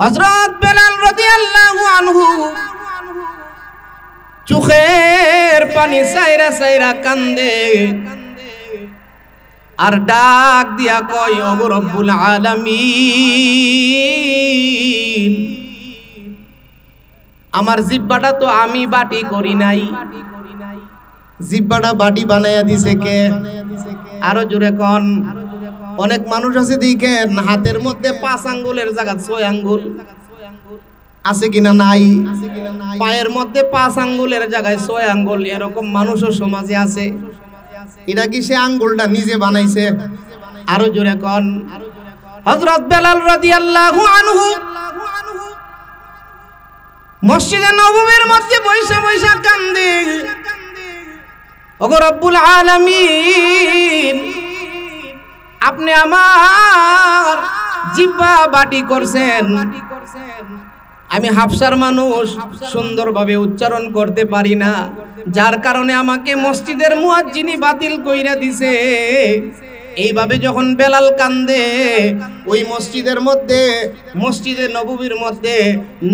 হযরত বেলাল রাদিয়াল্লাহু আনহু চোখের পানি সাইরা সাইরা কান্দে আর ডাক দিয়া কয়, ওগো রব্বুল আলামিন, আমার জিহ্বাটা তো আমি বাটি করি নাই, জিহ্বাটা বাটি বানাইয়া দিছে কে? আরো জোরে কোন। অনেক মানুষ আছে দেখেন হাতের মধ্যে 5 আঙ্গুলের জায়গা 6 আঙ্গুল আছে কিনা? নাই। পায়ের মধ্যে 5 আঙ্গুলের জায়গায় 6 আঙ্গুল, এরকম মানুষও সমাজে আছে। এটা কি সে আঙ্গুলটা নিজে বানাইছে? আরো জোরে কোন। হযরত বেলাল রাদিয়াল্লাহু আনহু মসজিদে নববীর মধ্যে বৈশা বৈশা কান্দে, ওগো রব্বুল আলামিন, আপনি আমার জিহ্বা বাটি করছেন, আমি হাফসার মানুষ, সুন্দরভাবে উচ্চারণ করতে পারি না, যার কারণে আমাকে মসজিদের মুয়াজ্জিনি বাতিল কইরা দিছে। এইভাবে যখন বেলাল কান্দে, ওই মসজিদের মধ্যে, মসজিদে নববীর মধ্যে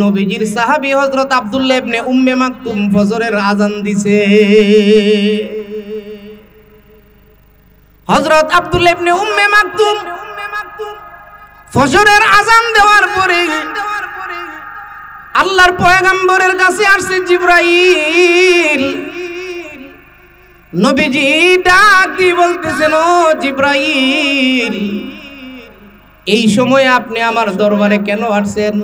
নবীজির সাহাবী হযরত আব্দুল্লাহ ইবনে উম্মে মাকতুম ফজরের আযান দিছে। হযরত আব্দুল্লাহ ইবনে উম্মে মাকতুম ফজরের আযান দেওয়ার পরে আল্লাহর পয়গম্বরের কাছে আসছে জিবরাইল। নবীজি ডাক দিয়ে বলতেছেন, ও জিবরাইল, এই সময় আপনি আমার দরবারে কেন আসছেন?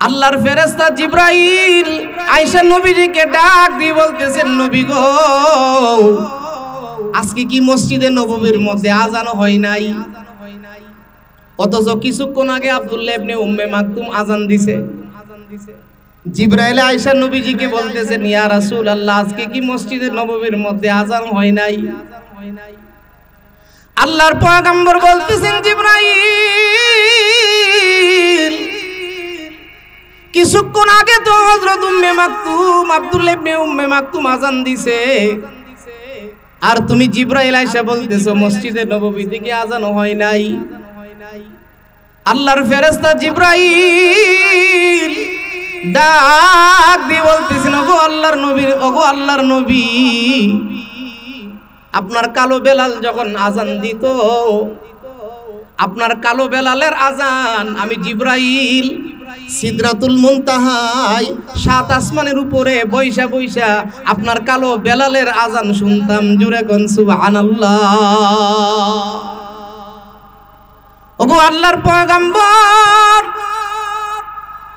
আল্লাহর ফেরেশতা জিবরাইল আয়েশা নবীজিকে ডাক দিয়ে বলতেছেন, নবী গো, আজকে কি মসজিদে নববীর মধ্যে আযান হয় নাই? অথচ কিছুক্ষণ আগে আব্দুল্লাহ ইবনে উম্মে মাকতুম আযান দিছে। জিবরাইল আয়েশা নবীজিকে বলতেছেন, ইয়া রাসূলুল্লাহ, আজকে কি মসজিদে নববীর মধ্যে আযান হয় নাই? আল্লাহর পয়গম্বর বলতেছেন, জিবরাইল, কিছুক্ষণ আগে তো হযরত উম্মে মাকতুম, আব্দুল্লাহ ইবনে উম্মে মাকতুম আযান দিছে, আর তুমি জিবরাইল আয়েশা বলতেছো মসজিদে নববী থেকে আযান হয় নাই। আল্লাহর ফেরেশতা জিবরাইল ডাক দিয়ে বলতেছেন, ওগো আল্লাহর নবী, ওগো আল্লাহর নবী, আপনার কালো বেলাল যখন আযান দিত, আপনার কালো বেলালের আযান আমি জিবরাইল সিদরাতুল মুনতাহায় 7 আসমানের উপরে বৈশা বৈশা আপনার কালো বেলালের আযান শুনতাম। জোরে কোন সুবহানাল্লাহ। ওগো আল্লাহর পয়গম্বর,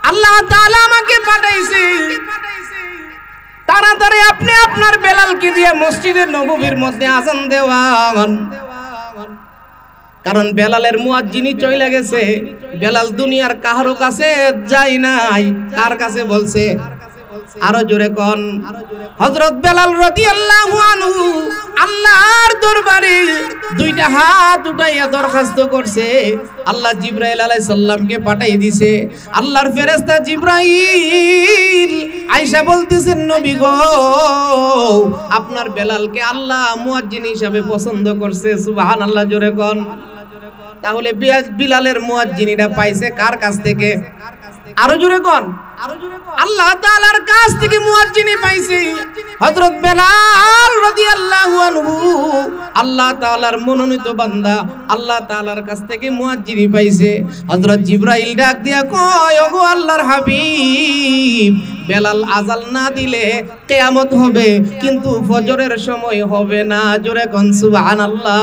আল্লাহ তাআলা আমাকে পাঠাইছে, তাড়াতাড়ি আপনি আপনার বেলালকে দিয়ে মসজিদের নববীর মধ্যে আযান দেওয়ান, কারণ বেলালের মুয়াজ্জিনি চলে গেছে। বেলাল দুনিয়ার কারো কাছে যায় নাই, কার কাছে বলছে? আরো জোরে কোন। হযরত বেলাল রাদিয়াল্লাহু আনহু আল্লাহর দরবারে 2টা হাত উঠাইয়া দরখাস্ত করছে। আল্লাহ জিবরাইল আলাইহিস সালামকে পাঠাই দিছে। আল্লাহর ফেরেশতা জিবরাইল আয়েশা বলতেছেন, নবী গো, আপনার বেলালকে আল্লাহ মুয়াজ্জিন হিসাবে পছন্দ করছে। সুবহানাল্লাহ, জোরে কোন। তাহলে বিলালের মুয়াজ্জিনিটা পাইছে কার কাছ থেকে? আরো জোরে কোন। আল্লাহ তাআলার কাছ থেকে মুয়াজ্জিনি পাইছে হযরত বেলাল রাদিয়াল্লাহু আনহু। আল্লাহ তাআলার মনোনীত বান্দা, আল্লাহ তাআলার কাছ থেকে মুয়াজ্জিনি পাইছে। হযরত জিবরাইল ডাক দিয়া কয়, ওগো আল্লাহর হাবিব, বেলাল আযান না দিলে কিয়ামত হবে, কিন্তু ফজরের সময় হবে না। জোরে কোন সুবহানাল্লাহ।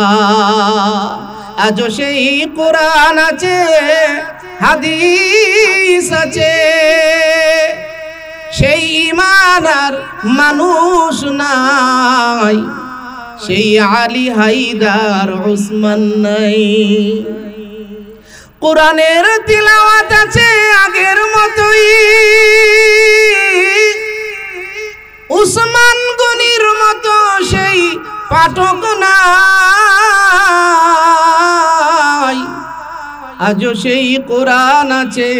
আজও সেই কোরআন আছে, হাদিস আছে, সেই ঈমান আর মানুষ নাই, সেই আলী হায়দার ওসমান নাই। কোরআনের তিলাওয়াত আছে আগের মতোই, ওসমান গনির মতো সেই পাঠক নাই। আজও সেই কোরআন আছে,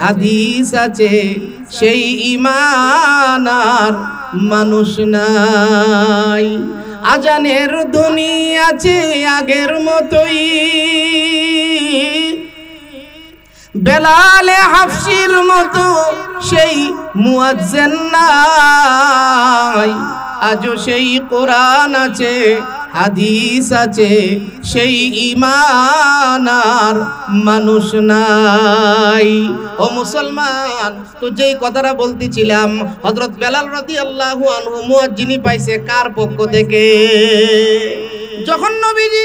হাদিস আছে, সেই ঈমান আর মানুষ নাই। আজানের ধ্বনি আছে আগের মতোই, বেলালে হাফসির মতো সেই মুয়াজ্জিন নাই, আজও সেই কোরআন আছে হাদিস আছে, সেই ঈমান আর মানুষ নাই। ও মুসলমান, তো যেই কথাটা বলতেছিলাম, হযরত বেলাল রাদিয়াল্লাহু আনহু মুয়াজ্জিনি পাইছে কার পক্ষ থেকে? যখন নবীজি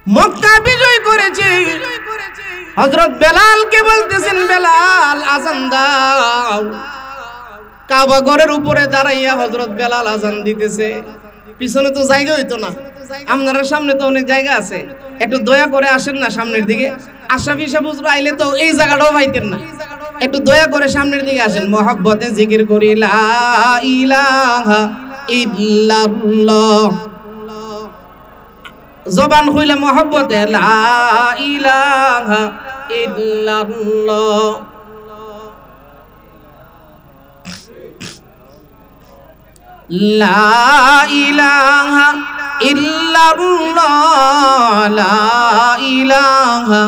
মক্কা বিজয় করেছে, হযরত বেলালকে বলতেছেন, বেলাল আযান দাও। কাবা ঘরের উপরে দাঁড়াইয়া হযরত বেলাল আযান দিতেছে। পিছনে তো জায়গা হইতো না, আপনার সামনে তো অনেক জায়গা আছে, একটু দয়া করে আসেন না সামনের দিকে। আশরাফি সাহেব হুজুর আইলে তো এই জায়গাটাও পাইতেন না, একটু দয়া করে সামনের দিকে আসেন। মহব্বতে জিকির করি লা ইলাহা ইল্লাল্লাহ, জবান খুলে মহব্বতে লা ইলাহা ইল্লাল্লাহ। লা ইলাহা ইল্লাল্লাহ, লা ইলাহা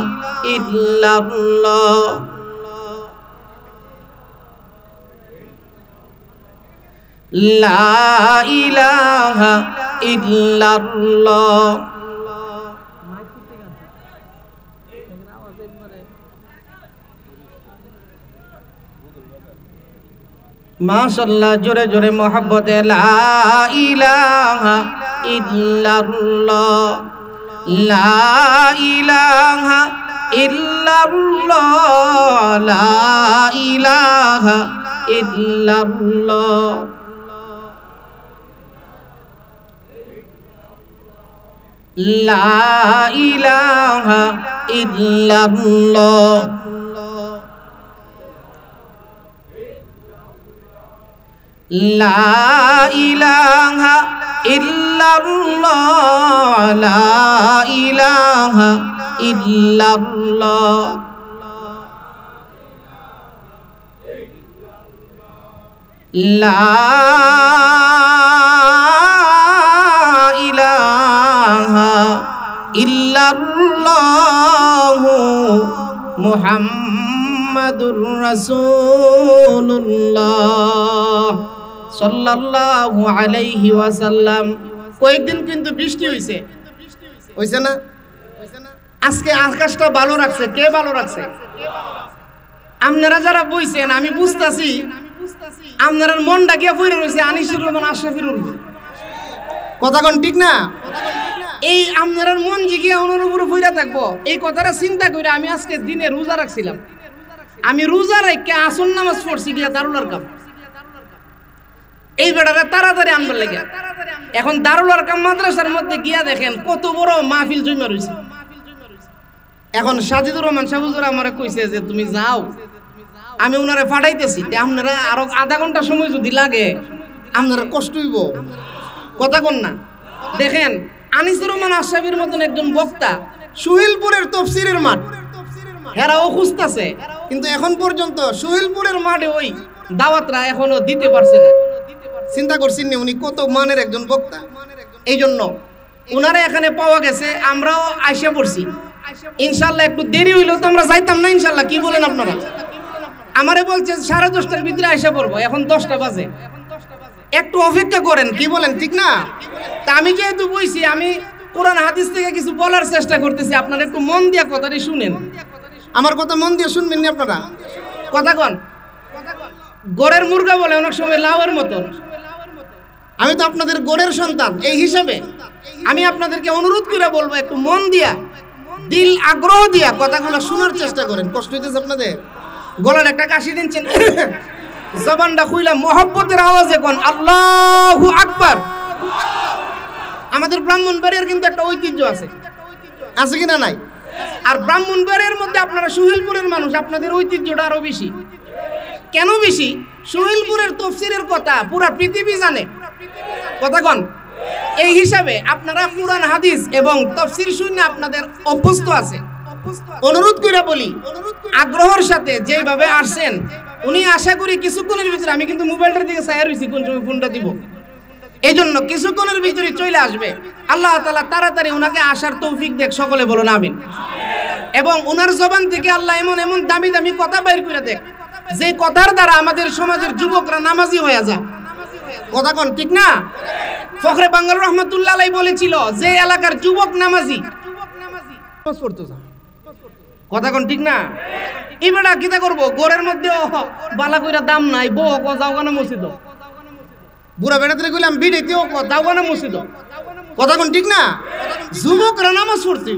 ইল্লাল্লাহ, লা ইলাহা ইল্লাল্লাহ। মাশাআল্লাহ, জোরে জোরে মহব্বতে লা ইলাহা ইল্লাল্লাহ, লা ইলাহা ইল্লাল্লাহ, লা ইলাহা ইল্লাল্লাহ, লা ইলাহা ইল্লাল্লাহ, লা ইলাহা ইল্লাল্লাহ, লা ইলাহা ইল্লাল্লাহ, লা ইলাহা ইল্লাল্লাহ মুহাম্মাদুর রাসূলুল্লাহ সাল্লাল্লাহু আলাইহি ওয়াসাল্লাম। কয়েকদিন কিন্তু বৃষ্টি হইছে, হইছে না? আজকে আকাশটা ভালো রাখছে। কে ভালো রাখছে? আপনারা যারা বইছেন, আমি বুঝতাছি আপনার মনটা গিয়া পড়ে রয়েছে আনিসুর রহমান আশরাফির উপর। কথা কোন ঠিক না? এই আপনার মন জিগিয়া ওনার উপরে পড়ে থাকবো, এই কথাটা চিন্তা করে আমি আজকে দিনে রোজা রাখছিলাম। আমি রোজা রেখে আসর নামাজ পড়ছি গিয়া দারুল আরকাম। এই বেটারা তাড়াতাড়ি আনবার লাগে। এখন দারুল আরকাম মাদ্রাসার মধ্যে গিয়া দেখেন কত বড় মাহফিল জমা রয়েছে। এখন সাজিদুর রহমান সাহুজুর আমারে কইছে যে তুমি যাও, আমি ওনারে পাঠাইতেছি। আপনারা আরো আধা ঘন্টা সময় যদি লাগে আপনারা কষ্ট হইব। কথা কোন না? দেখেন আনিসুর রহমান আশরাফির মতন একজন বক্তা, সুহিলপুরের তফসিরের মাঠ হেরাও খুঁজতেছে, কিন্তু এখন পর্যন্ত সুহিলপুরের মাঠে ওই দাওয়াতরা এখনো দিতে পারছে না। চিন্তা করছেন না উনি কত মানের একজন বক্তা? এই জন্য উনারা এখানে পাওয়া গেছে, আমরাও আইসা পড়ছি। ইনশাল্লাহ একটু দেরি হইলেও তো আমরা যাইতাম না ইনশাল্লাহ। কি বলেন আপনারা? আমারে বলছে 10:30টার ভিতরে আইসা পড়বো, এখন 10টা বাজে, একটু অপেক্ষা করেন। কি বলেন ঠিক না? তা আমি যেহেতু বইছি, আমি কোরআন হাদিস থেকে কিছু বলার চেষ্টা করতেছি, আপনারা একটু মন দিয়ে কথাটি শুনেন। আমার কথা মন দিয়ে শুনবেন না আপনারা? কথা কন। গড়ের মুরগা বলে অনেক সময় লাউয়ের মতন। আমি তো আপনাদের গড়ের সন্তান, এই হিসাবে আমি আপনাদেরকে অনুরোধ করে বলবো একটু মন দিয়া, দিল আগ্রহ দিয়া কথাগুলো শোনার চেষ্টা করেন। কষ্ট হইতেছে আপনাদের? গলার একটা কাশি দিচ্ছেন, জবানটা খুইলা মহব্বতের আওয়াজে কোন আল্লাহু আকবার। আমাদের ব্রাহ্মণবাড়িয়ার কিন্তু একটা ঐতিহ্য আছে, আছে কিনা নাই? আর ব্রাহ্মণবাড়িয়ার মধ্যে আপনারা সুহিলপুরের মানুষ, আপনাদের ঐতিহ্যটা আরো বেশি। কেন বেশি? সুহিলপুরের তফসিরের কথা পুরা পৃথিবী জানে। কথা কন। এই হিসাবে আপনারা কুরআন হাদিস এবং তফসির শুনে আপনাদের অভ্যস্ত আছে। অনুরোধ করে বলি, আগ্রহের সাথে যেভাবে আসছেন, উনি আশা করি কিছুক্ষণের ভিতরে, আমি কিন্তু মোবাইলটার দিকে চাই রইছি কোন সময় ফোনটা দিব, এই জন্য কিছুক্ষণের ভিতরে চলে আসবে। আল্লাহ তাআলা তাড়াতাড়ি ওনাকে আসার তৌফিক দেখ। সকলে বলুন আমিন। এবং ওনার জবান থেকে আল্লাহ এমন এমন দামি দামি কথা বাইর করে দেয় যে কথার দ্বারা আমাদের সমাজের যুবকরা নামাজি হয়ে যায়। কথা কোন ঠিক না? ফখরে বাঙ্গাল রহমাতুল্লাহ আলাইহি বলেছিল যে এলাকার যুবক নামাজি কথা কোন ঠিক না? এবারে কিতা করব গোরের মধ্যে বালা কইরা দাম নাই বউ ক যাও গানা মসজিদ বুড়া বেড়াতে কইলাম বিড়িতেও ক যাও গানা মসজিদ কথা কোন ঠিক না? যুবকরা নামাজ পড়তে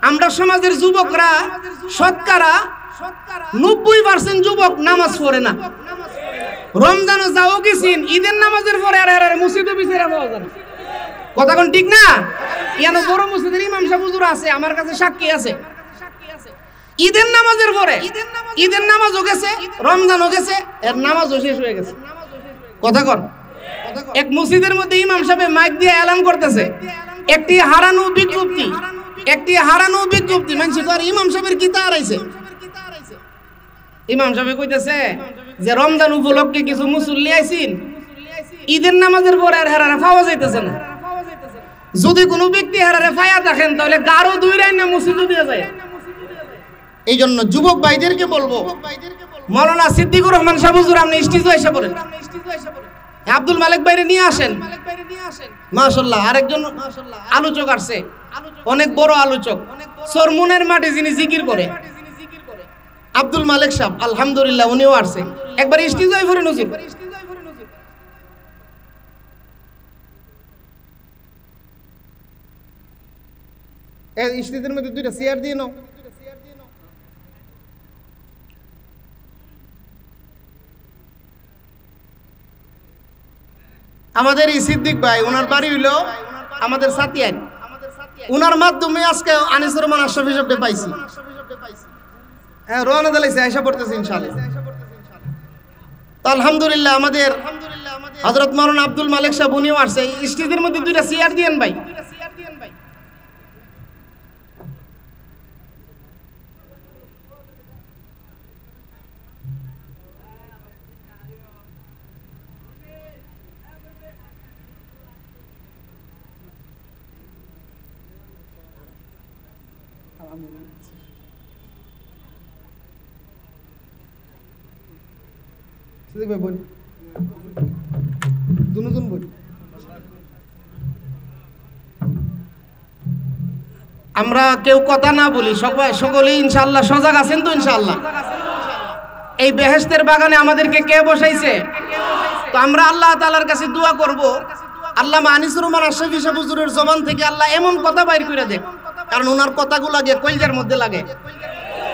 আমরা সমাজের যুবকরা শতকরা 90% যুবক নামাজ পড়ে না। রমজানও যাও গেছেন ঈদের নামাজের পরে আর মসজিদে বিছাইরা পাওয়া যায় কথা কোন ঠিক না? ইয়ানো বড় মসজিদের ইমাম সাহেব হুজুর আছে আমার কাছে সাক্ষী আছে। ঈদের নামাজের পরে ঈদের নামাজও গেছে রমজানও গেছে এর নামাজও শেষ হয়ে গেছে কথা কোন। এক মসজিদের মধ্যে ইমাম সাহেব মাইক দিয়ে এলান করতেছে একটি হারানো বিজ্ঞপ্তি মানছি তো আর ইমাম সাহেবের কি তার আইছে। ইমাম সাহেব কইতেছে যে রমজান উপলক্ষে কিছু মুসল্লি আইছেন ঈদের নামাজের পরে আর হারারে পাওয়া যাইতেছে না। যদি কোনো ব্যক্তি হারারে পায়া দেখেন তাহলে গারো দুই রাইন না মসজিদে দিয়ে যায়। এই জন্য যুবক ভাইদেরকে বলবো মাওলানা সিদ্দিকুর রহমান সাহেব হুজুর আপনি স্টেজে এসে পড়েন, আব্দুল মালিক ভাইরে নিয়ে আসেন। মাশাআল্লাহ আরেকজন আলোচক আসছে অনেক বড় আলোচক সরমুনের মাঠে যিনি জিকির করে আব্দুল মালিক সাহেব আলহামদুলিল্লাহ উনিও আসছে। একবার স্টেজে আই পড়েন হুজুর। এই স্টেজের মধ্যে দুইটা চেয়ার দিয়ে নাও। আমাদের এই সিদ্দিক ভাই ওনার বাড়ি হইলো আমাদের সাতিয়ান, ওনার মাধ্যমে আজকে আনিসুর রহমান আশরাফি সাহেবকে পাইছি। হ্যাঁ রওনা দিলাইছে আয়শা পড়তেছে ইনশাআল্লাহ। তো আলহামদুলিল্লাহ আমাদের হযরত মাওলানা আব্দুল মালিক সাহেব উনিও আসছে। স্টেজের মধ্যে দুইটা চেয়ার দিয়েন ভাই। আমরা কেউ কথা না বলি, সকলেই ইনশাআল্লাহ সজাগ আছেন তো ইনশাআল্লাহ। এই বেহেশতের বাগানে আমাদেরকে কে বসাইছে? তো আমরা আল্লাহ তাআলার কাছে দোয়া করব আল্লামা আনিসুর রহমান আশরাফি সাহেব হুজুরের জবান থেকে আল্লাহ এমন কথা বাইর করে দেন কারণ ওনার কথাগুলো লাগে কলজার মধ্যে লাগে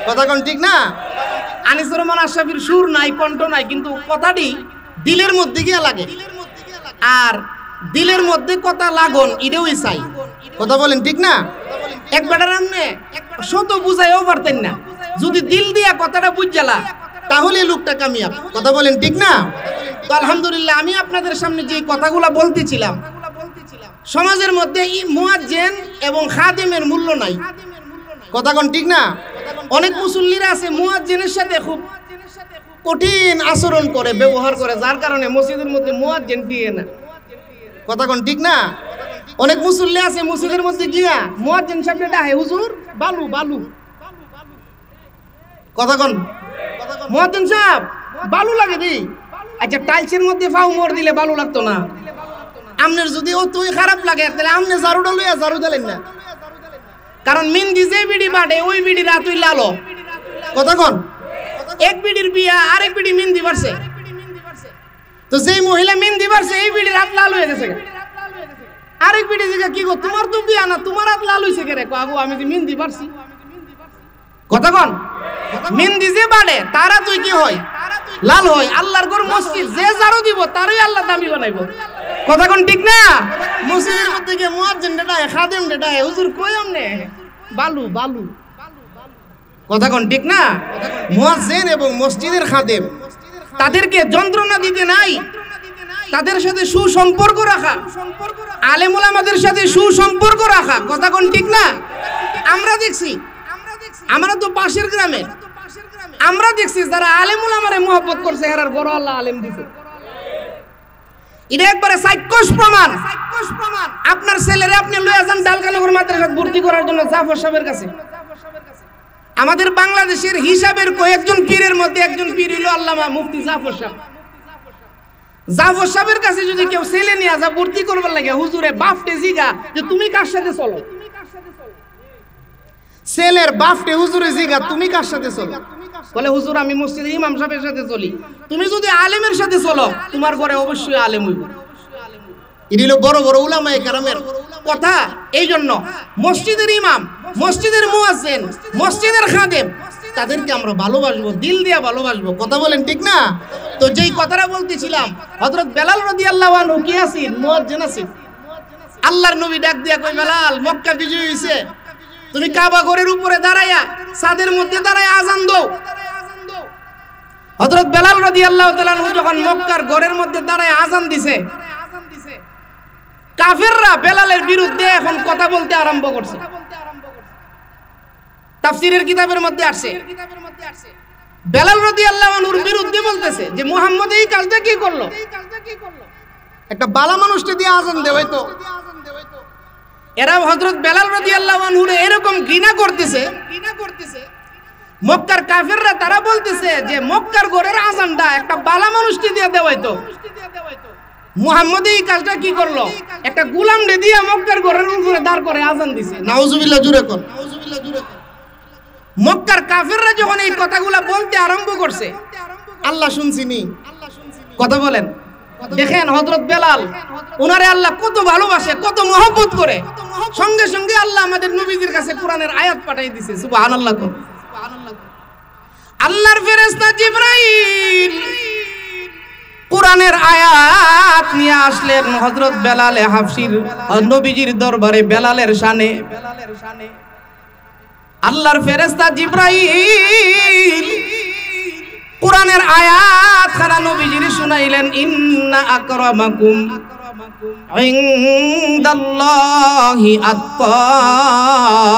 কথা কোন ঠিক না? আনিসুর রহমান আশরাফির সুর নাই কণ্ঠ নাই কিন্তু কথাটি দিলের মধ্যে গিয়ে লাগে আর দিলের মধ্যে কথা লাগন এটাই চাই কথা বলেন ঠিক না? একবার আমনে শত বুঝাইও পারতেন না, যদি দিল দিয়া কথাটা বুঝালা তাহলে লোকটা কামিয়াব কথা বলেন ঠিক না? তো আলহামদুলিল্লাহ আমি আপনাদের সামনে যে কথাগুলো বলতেছিলাম সমাজের মধ্যে মুয়াজ্জিন এবং খাদেমের মূল্য নাই কথা কোন ঠিক না? অনেক মুসল্লিরা আছে মুয়াজ্জিনের সাথে খুব কঠিন আচরণ করে ব্যবহার করে যার কারণে মসজিদের মধ্যে মুয়াজ্জিন দিয়ে না কথা কোন ঠিক না? অনেক মুসল্লি আছে মসজিদের মধ্যে গিয়া মুয়াজ্জিন সাহেব ডাকে হুজুর বালু বালু কথা কোন মুয়াজ্জিন সাহেব বালু লাগে দি। আচ্ছা টাইলসের মধ্যে ফাউ মোর দিলে বালু লাগতো না? আমনের যদি ও তুই খারাপ লাগে তাহলে আমনে ঝাড়ুটা লইয়া ঝাড়ু দিলেন না কারণ মিন্দি যে বিড়ি বাড়ে ওই বিড়ি রাতুই লালো কথা কোন। এক বিড়ির বিয়া আরেক বিড়ি মিন্দি বাড়ছে তো যেই মহিলা মিন্দি বাড়ছে এই বিড়ি রাত লাল হয়ে গেছে আরেক বিড়ি জিগা কি গো তোমার তো বিয়া না তোমার রাত লাল হইছে কে রে আগো আমি যে মিন্দি বাড়ছি কথা কোন। মিন্দি যে বাড়ে তারা তুই কি হয় লাল হয়। আল্লাহর ঘর মসজিদ যে ঝাড়ু দিব তারই আল্লাহ দামি বানাইবো কথা কোন ঠিক না? মসজিদের মধ্যে গিয়ে মুয়াজ্জিন ডাকে খাদেম ডাকে হুজুর কই আমনে বালু বালু কথা কোন ঠিক না? মুয়াজ্জিন এবং মসজিদের খাদেম তাদেরকে যন্ত্রণা দিতে নাই, তাদের সাথে সুসম্পর্ক রাখা, আলেম ওলামাদের সাথে সুসম্পর্ক রাখা কথা কোন ঠিক না? আমরা দেখছি আমরা তো পাশের গ্রামে আমরা দেখছি যারা আলেম ওলামারে মহব্বত করছে এরার বড় আল্লাহ আলেম দিছে। এটা একবারে সাইকোস প্রমাণ। আপনার ছেলেরে আপনি লইয়া যান ডালকানগর মাদ্রাসায় ভর্তি করার জন্য জাফর সাহেবের কাছে আমাদের বাংলাদেশের হিসাবের কয়েকজন পীরের মধ্যে একজন পীর হলো আল্লামা মুফতি জাফর সাহেব। জাফর সাহেবের কাছে যদি কেউ ছেলে নিয়ে যা ভর্তি করবার লাগে, হুজুরে বাপটে জিগা যে তুমি কার সাথে চলো, ছেলের বাপটে হুজুরে জিগা তুমি কার সাথে চলো, বলে হুজুর আমি মসজিদের ইমাম সাহেবের সাথে চলি। তুমি যদি আলেমের সাথে চলো তোমার ঘরে অবশ্যই আলেম হইব। এগুলো বড় বড় উলামায়ে কেরামের কথা। এই জন্য মসজিদের ইমাম, মসজিদের মুয়াজ্জিন, মসজিদের খাদেম, তাদেরকে আমরা ভালোবাসবো, দিল দিয়ে ভালোবাসবো। কথা বলেন ঠিক না? তো যেই কথাটা বলতেছিলাম, হযরত বেলাল রাদিয়াল্লাহু আনহু কি আছেন? মুয়াজ্জিন আছেন। আল্লাহর নবী ডাক দিয়া কই, বেলাল মক্কা বিজয় হইছে, তুমি কাবা ঘরের উপরে দাঁড়ায়া ছাদের মধ্যে দাঁড়ায়া আজান দাও। হযরত বেলাল রাদিয়াল্লাহু তাআলা আনহু যখন মক্কার ঘরের মধ্যে দাঁড়ায় আজান দিছে, কাফেররা বেলালের বিরুদ্ধে এখন কথা বলতে আরম্ভ করছে। তাফসীরের কিতাবের মধ্যে আসছে, বেলাল রাদিয়াল্লাহু আনহুর বিরুদ্ধে বলতেছে যে মুহাম্মদ এই কাজটা কি করলো? একটা বালা মানুষকে দিয়ে আজান দেওয়াইতো। এরা হযরত বেলাল রাদিয়াল্লাহু আনহুর এরকম ঘৃণা করতেছে। মক্কার কাফেররা তারা বলতেছে যে মক্কার ঘরের আজানটা একটা বালা মানুষকে দিয়ে দেওয়াইতো। মুহাম্মদ এই কাজটা কি করলো? একটা গোলাম রে দিয়ে মক্কার ঘরের উপরে দাঁড় করে আজান দিছে। নাউজুবিল্লাহ, জুরে কোন নাউজুবিল্লাহ, জুরে কোন। মক্কার কাফেররা যখন এই কথাগুলা বলতে আরম্ভ করছে, আল্লাহ শুনছিনি। কথা বলেন। দেখেন হযরত বেলাল, ওনারে আল্লাহ কত ভালোবাসে, কত মহব্বত করে। সঙ্গে সঙ্গে আল্লাহ আমাদের নবীজির কাছে কোরআনের আয়াত পাঠিয়ে দিয়েছে। সুবহানাল্লাহ। আল্লাহর ফেরেশতা জিবরাইল কোরআনের আয়াত নিয়ে আসলেন হযরত বেলালে হাফসির নবীজির দরবারে। বেলালের শানে আল্লাহর ফেরেশতা জিবরাইল কোরআনের আয়াত খানা নবীজির শুনাইলেন। ইন্না আকরামাকুম ইনদাল্লাহি আতকাকুম।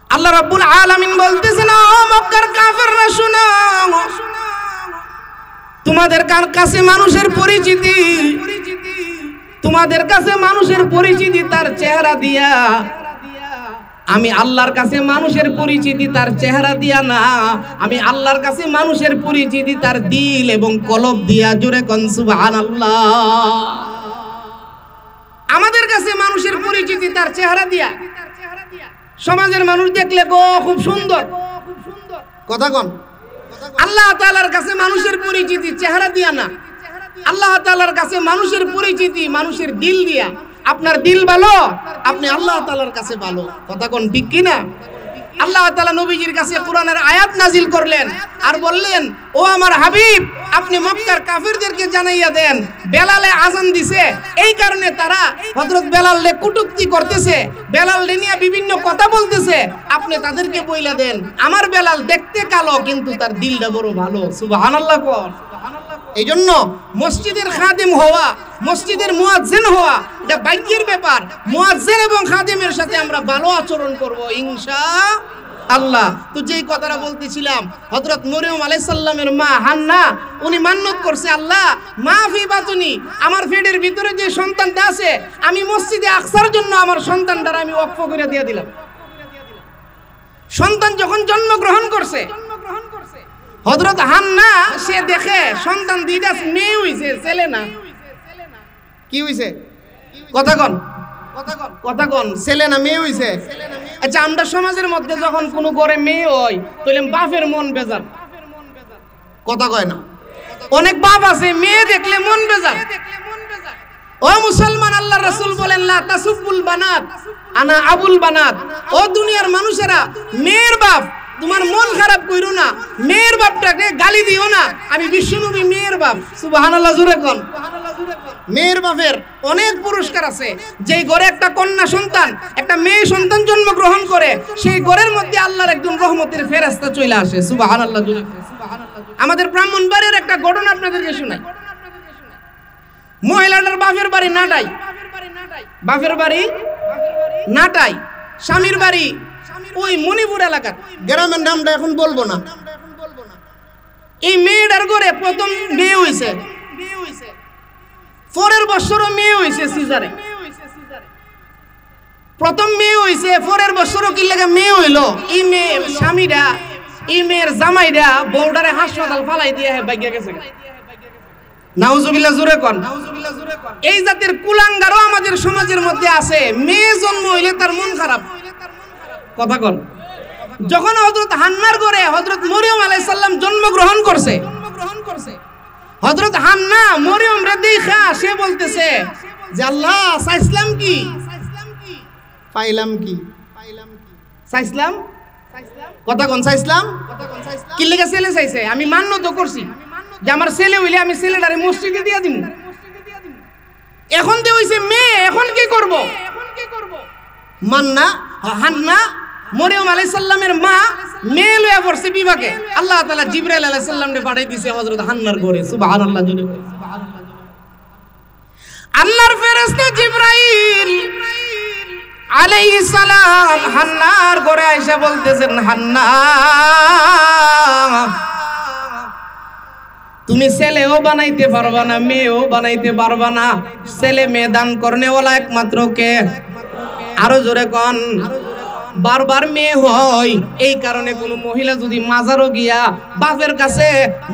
আল্লাহ রাব্বুল আলামিন বলতেছেন, ও মক্কার কাফেররা শুনো, তোমাদের কাছে মানুষের পরিচিতি, তোমাদের কাছে মানুষের পরিচিতি তার চেহারা দিয়া। আমি আল্লাহর কাছে মানুষের পরিচিতি তার চেহারা দিয়া না, আমি আল্লাহর কাছে মানুষের পরিচিতি তার দিল এবং কলব দিয়া। জোরে কোন সুবহানাল্লাহ। আমাদের কাছে মানুষের পরিচিতি তার চেহারা দিয়া। সমাজের মানুষ দেখলে গো খুব সুন্দর, কথা কোন। আল্লাহ তাআলার কাছে মানুষের পরিচিতি চেহারা দিয়া না, আল্লাহ তাআলার কাছে মানুষের পরিচিতি মানুষের দিল দিয়া। আপনার দিল ভালো, আপনি আল্লাহ তাআলার কাছে ভালো। কথা কোন ঠিক কি না? আল্লাহ তাআলা নবীজির কাছে কোরআনের আয়াত নাজিল করলেন আর বললেন, ও আমার হাবিব, আপনি মক্কার কাফিরদেরকে জানাইয়া দেন বেলালে আজান দিছে, এই কারণে তারা হযরত বেলালকে কটূক্তি করতেছে, বেলালকে নিয়ে বিভিন্ন কথা বলতেছে। আপনি তাদেরকে বইলা দেন আমার বেলাল দেখতে কালো কিন্তু তার দিলটা বড় ভালো। সুবহানাল্লাহ। এই জন্য মসজিদের খাদেম হওয়া, মসজিদের মুয়াজ্জিন হওয়া এটা ভাগ্যের ব্যাপার। মুয়াজ্জিন এবং খাদেমের সাথে আমরা ভালো আচরণ করব ইনশাআল্লাহ। তো যেই কথাটা বলতেছিলাম, হযরত মরিয়ম আলাইহিস সালামের মা হান্না উনি মান্নত করছে, আল্লাহ মাফি বাতুনি, আমার পেটের ভিতরে যে সন্তানটা আছে আমি মসজিদে আকসার জন্য আমার সন্তানটার আমি ওয়াকফ করে দিয়ে দিলাম। সন্তান যখন জন্মগ্রহণ করছে, হযরত হান্না সে দেখে সন্তান দুইটা মেয়ে হইছে, ছেলে না। কি হইছে? কথা কোন, কথা কোন। ছেলে না মেয়ে হইছে? আচ্ছা, আমরা সমাজের মধ্যে যখন কোনো ঘরে মেয়ে হয় তাহলে বাপের মন বেজার। কথা কয় না? অনেক বাপ আছে মেয়ে দেখলে মন বেজার। ও মুসলমান, আল্লাহর রাসূল বলেন, লা তাসুবুল বানাত আনা আবুল বানাত। ও দুনিয়ার মানুষেরা, মেয়ের বাপ তোমার মন খারাপ কইরো না, মেয়ের বাপটাকে গালি দিও না। আমি বিশ্বনবী মেয়ের বাপ। সুবহানাল্লাহ, জোরে কোন। মেয়ের বাপের অনেক পুরস্কার আছে। যেই ঘরে একটা কন্যা সন্তান, একটা মেয়ে সন্তান জন্মগ্রহণ করে, সেই ঘরের মধ্যে আল্লাহর একজন রহমতের ফেরেশতা চলে আসে। সুবহানাল্লাহ, জোরে সুবহানাল্লাহ। আমাদের ব্রাহ্মণবাড়ির একটা ঘটনা আপনাদেরকে শোনাই। মহিলাটার বাপের বাড়ি নাটাই, বাপের বাড়ি নাটাই, স্বামীর বাড়ি ওই মণিপুর এলাকার, গ্রামের নামটা এখন বলবো না। এই মেয়েটার ঘরে প্রথম মেয়ে হইছে, পরের বছরও মেয়ে হইছে সিজারে। প্রথম মেয়ে হইছে, পরের বছরও কি লাগে মেয়ে হইলো। এই মেয়ের স্বামীরা, এই মেয়ের জামাইরা বউডারে হাসপাতাল ফালাই দিয়ে ভাগ্যা গেছে। নাউজুবিল্লাহ, জোরে কোন। এই জাতের কুলাঙ্গারও আমাদের সমাজের মধ্যে আছে। মেয়ে জন্ম হইলে তার মন খারাপ। কথা কোন। যখন হযরত হান্নার ঘরে হযরত মরিয়ম আলাইহিস সালাম জন্মগ্রহণ করছে, হযরত হান্না মরিয়ম রে দেখা সে বলতেছে যে আল্লাহ চাইছিলাম কি পাইলাম কি, চাইছিলাম। কথা কোন, চাইছিলাম কি লেগে ছেলে চাইছে। আমি মান্য তো করছি যে আমার ছেলে হইলে আমি ছেলেটারে মসজিদে দিয়া দিব। এখন যে হইছে মেয়ে, এখন কি করব? মান্না হান্না মরিয়ম আলাইহিস সালামের মা মেয়ে লইয়া পড়ছে বিবাকে। আল্লাহ তাআলা জিবরাইল আলাইহিস সালাম রে পাঠাই দিয়েছে হযরত হান্নার ঘরে। সুবহানাল্লাহ, জোরে আল্লাহর ফেরেশতা জিবরাইল আলাইহিস সালাম হান্নার ঘরে আইসা বলতেছেন, হান্না তুমি ছেলেও বানাইতে পারবা না, মেয়েও বানাইতে পারবা না। ছেলে মেয়ে দান করনেওয়ালা একমাত্র কে? আরো জোরে কোন। বারবার মেয়ে হয়, এই কারণে কোন মহিলা যদি মাজারও গিয়া বাপের কাছে,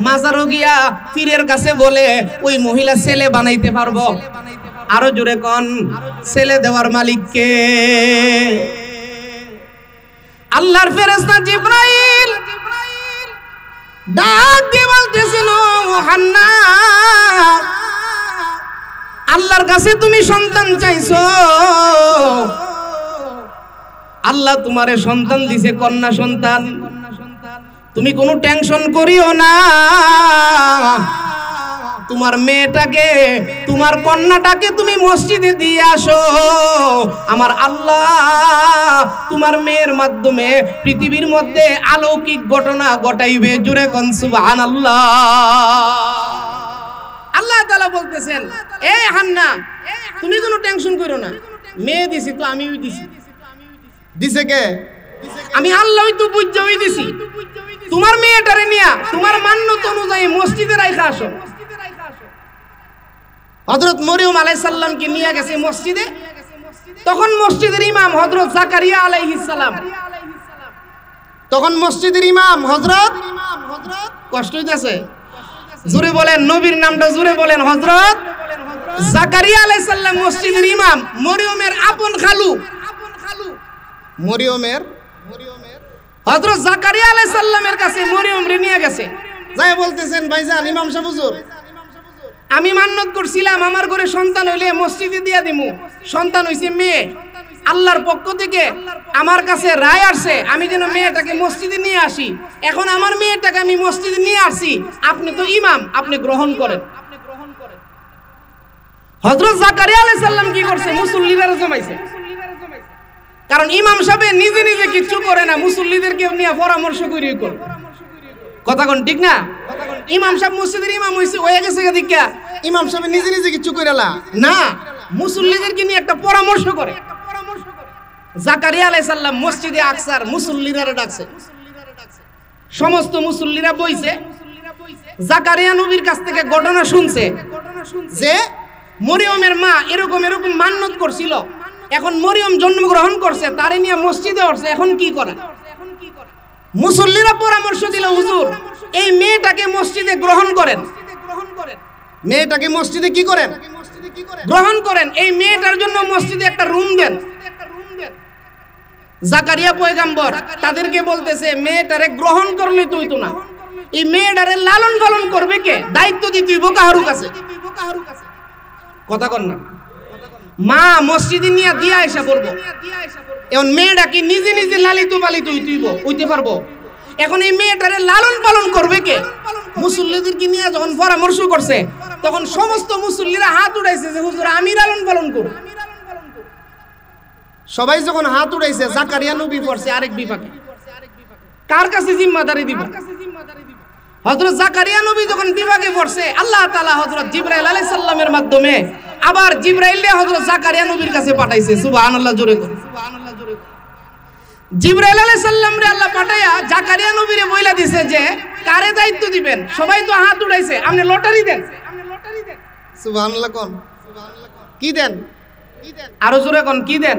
মাজারও গিয়া পীরের কাছে বলে ওই মহিলা ছেলে বানাইতে পারবো, আরো জোরে কোন, ছেলে দেওয়ার মালিক কে? আল্লাহর ফেরেশতা জিবরাইল ডাক দিয়ে বলতেছিল, হান্না আল্লাহর কাছে তুমি সন্তান চাইছো, আল্লাহ তোমারে সন্তান দিছে, কন্যা সন্তান। তুমি কোনো টেনশন করিও না, তোমার মেয়েটাকে, তোমার কন্যাটাকে তুমি মসজিদে দিয়ে আসো। আমার আল্লাহ তোমার মেয়ের মাধ্যমে পৃথিবীর মধ্যে অলৌকিক ঘটনা ঘটাইবে। জোরে কোন সুবহানাল্লাহ। আল্লাহ তাআলা বলতেছেন, এ হান্না তুমি কোনো টেনশন করো না, মেয়ে দিছি তো আমিও দিছি। দিছে কে? আমি আল্লাহই তো বুঝাই দিছি। তোমার মেয়েটারে নিয়া তোমার মান্যত অনুযায়ী মসজিদে রাইখা আসো। হযরত মরিয়ম আলাইহিস সালামকে নিয়ে গেছে মসজিদে। তখন মসজিদের ইমাম হযরত জাকারিয়া আলাইহিস সালাম, তখন মসজিদের ইমাম হযরত, কষ্ট হইতাছে, জোরে বলেন নবীর নামটা জোরে বলেন, হযরত জাকারিয়া আলাইহিস সালাম মসজিদের ইমাম। মরিয়মের আপন খালু, মরিয়মের হযরত জাকারিয়া আলাইহিস সালামের কাছে মরিয়ম রে নিয়ে গেছে। যাই বলতেছেন, ভাইজান ইমাম সাহেব হুজুর, আমি মান্নত করছিলাম আমার ঘরে সন্তান হইলে মসজিদে দিয়া দিমু। সন্তান হইছে মেয়ে। আল্লাহর পক্ষ থেকে আমার কাছে রায় আসছে আমি যেন মেয়েটাকে মসজিদে নিয়ে আসি। এখন আমার মেয়েটাকে আমি মসজিদে নিয়ে আসি, আপনি তো ইমাম, আপনি গ্রহণ করেন। হযরত জাকারিয়া আলাইহিস সালাম কি করছে? মুসল্লিদের জমাইছে। কারণ ইমাম সাহেব নিজে নিজে কিছু করে না, মুসল্লিদেরকে নিয়ে পরামর্শ করে করে। কথা কোন ঠিক না? ইমাম সাহেব মসজিদের ইমাম হয়ে গেছে দেখা ইমাম সাহেব নিজে নিজে কিছু করে না, মুসল্লিদেরকে নিয়ে একটা পরামর্শ করে। জাকারিয়া আলাইহিস সালাম মসজিদে আকসার মুসল্লিরা ডাকছে। সমস্ত মুসল্লিরা বইছে। জাকারিয়া নবীর কাছ থেকে ঘটনা শুনছে যে মরিয়মের মা এরকম এরকম মান্নত করছিল। এখন মরিয়ম জন্মগ্রহণ করছে, তারে নিয়ে মসজিদে আসছে, এখন কি করে? মুসল্লিরা পরামর্শ দিল, হুজুর এই মেয়েটাকে মসজিদে গ্রহণ করেন। মেয়েটাকে মসজিদে কি করেন? গ্রহণ করেন। এই মেয়েটার জন্য মসজিদে একটা রুম দেন। জাকারিয়া পয়গম্বর তাদেরকে বলতেছে, মেয়েটারে গ্রহণ করলে তুই তো না, এই মেয়েটারে লালন পালন করবে কে? দায়িত্ব দিতে হইব কাহারু কাছে। কথা কন না, মা মসজিদে নিয়ে দিয়া আইসা বলবো। এখন মেয়েটা কি নিজে নিজে লালিত পালিত হইতে পারবো? এখন এই মেয়েটারে লালন পালন করবে কে? মুসল্লিদেরকে নিয়ে যখন পরামর্শ করছে তখন সমস্ত মুসল্লিরা হাত উঠাইছে যে হুজুর আমি লালন পালন করব। সবাই যখন হাত উঠাইছে, জাকারিয়া নবী পড়ছে আরেক বিভাগে। কার কাছে জিম্মাদারি দিব? হযরত জাকারিয়া নবী যখন বিভাগে পড়ছে, আল্লাহ তাআলা হযরত জিবরাইল আলাইহিস সালামের মাধ্যমে আবার জিবরাইলকে হযরত জাকারিয়া নবীর কাছে পাঠাইছে। সুবহানাল্লাহ, জোরে করে সুবহানাল্লাহ, জোরে করে। জিবরাইল আলাইহিস সালাম রে আল্লাহ পাঠায়া জাকারিয়া নবীরে বইলা দিছে যে কারে দায়িত্ব দিবেন। সবাই তো হাত উঠাইছে, আপনি লটারি দেন। সুবহানাল্লাহ কোন, সুবহানাল্লাহ কোন, কি দেন? আরো জোরে কোন কি দেন?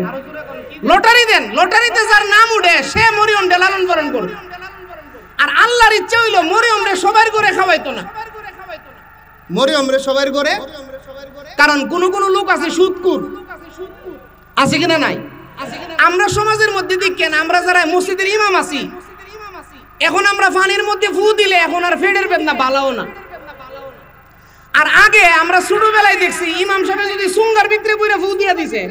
লটারি দেন। লটারিতে যার নাম উঠে সে মরিয়ম রে লালন পালন করবে। আর আল্লাহর ইচ্ছা হইলো মরিয়ম রে সবার ঘরে খাওয়াইতো না, মরিয়ম রে সবার ঘরে। কারণ কোন কোন লোক আছে সুদকুর, আছে কিনা নাই? আমরা সমাজের মধ্যে দেখেন, আমরা যারা মসজিদের ইমাম আছি, এখন আমরা পানির মধ্যে ফু দিলে এখন আর ফেডের বেদনা বালাও না। আর আগে আমরা ছোটবেলায় দেখছি ইমাম সাহেব যদি সুঙ্গার ভিতরে বইরা ফু দিয়া দিছে,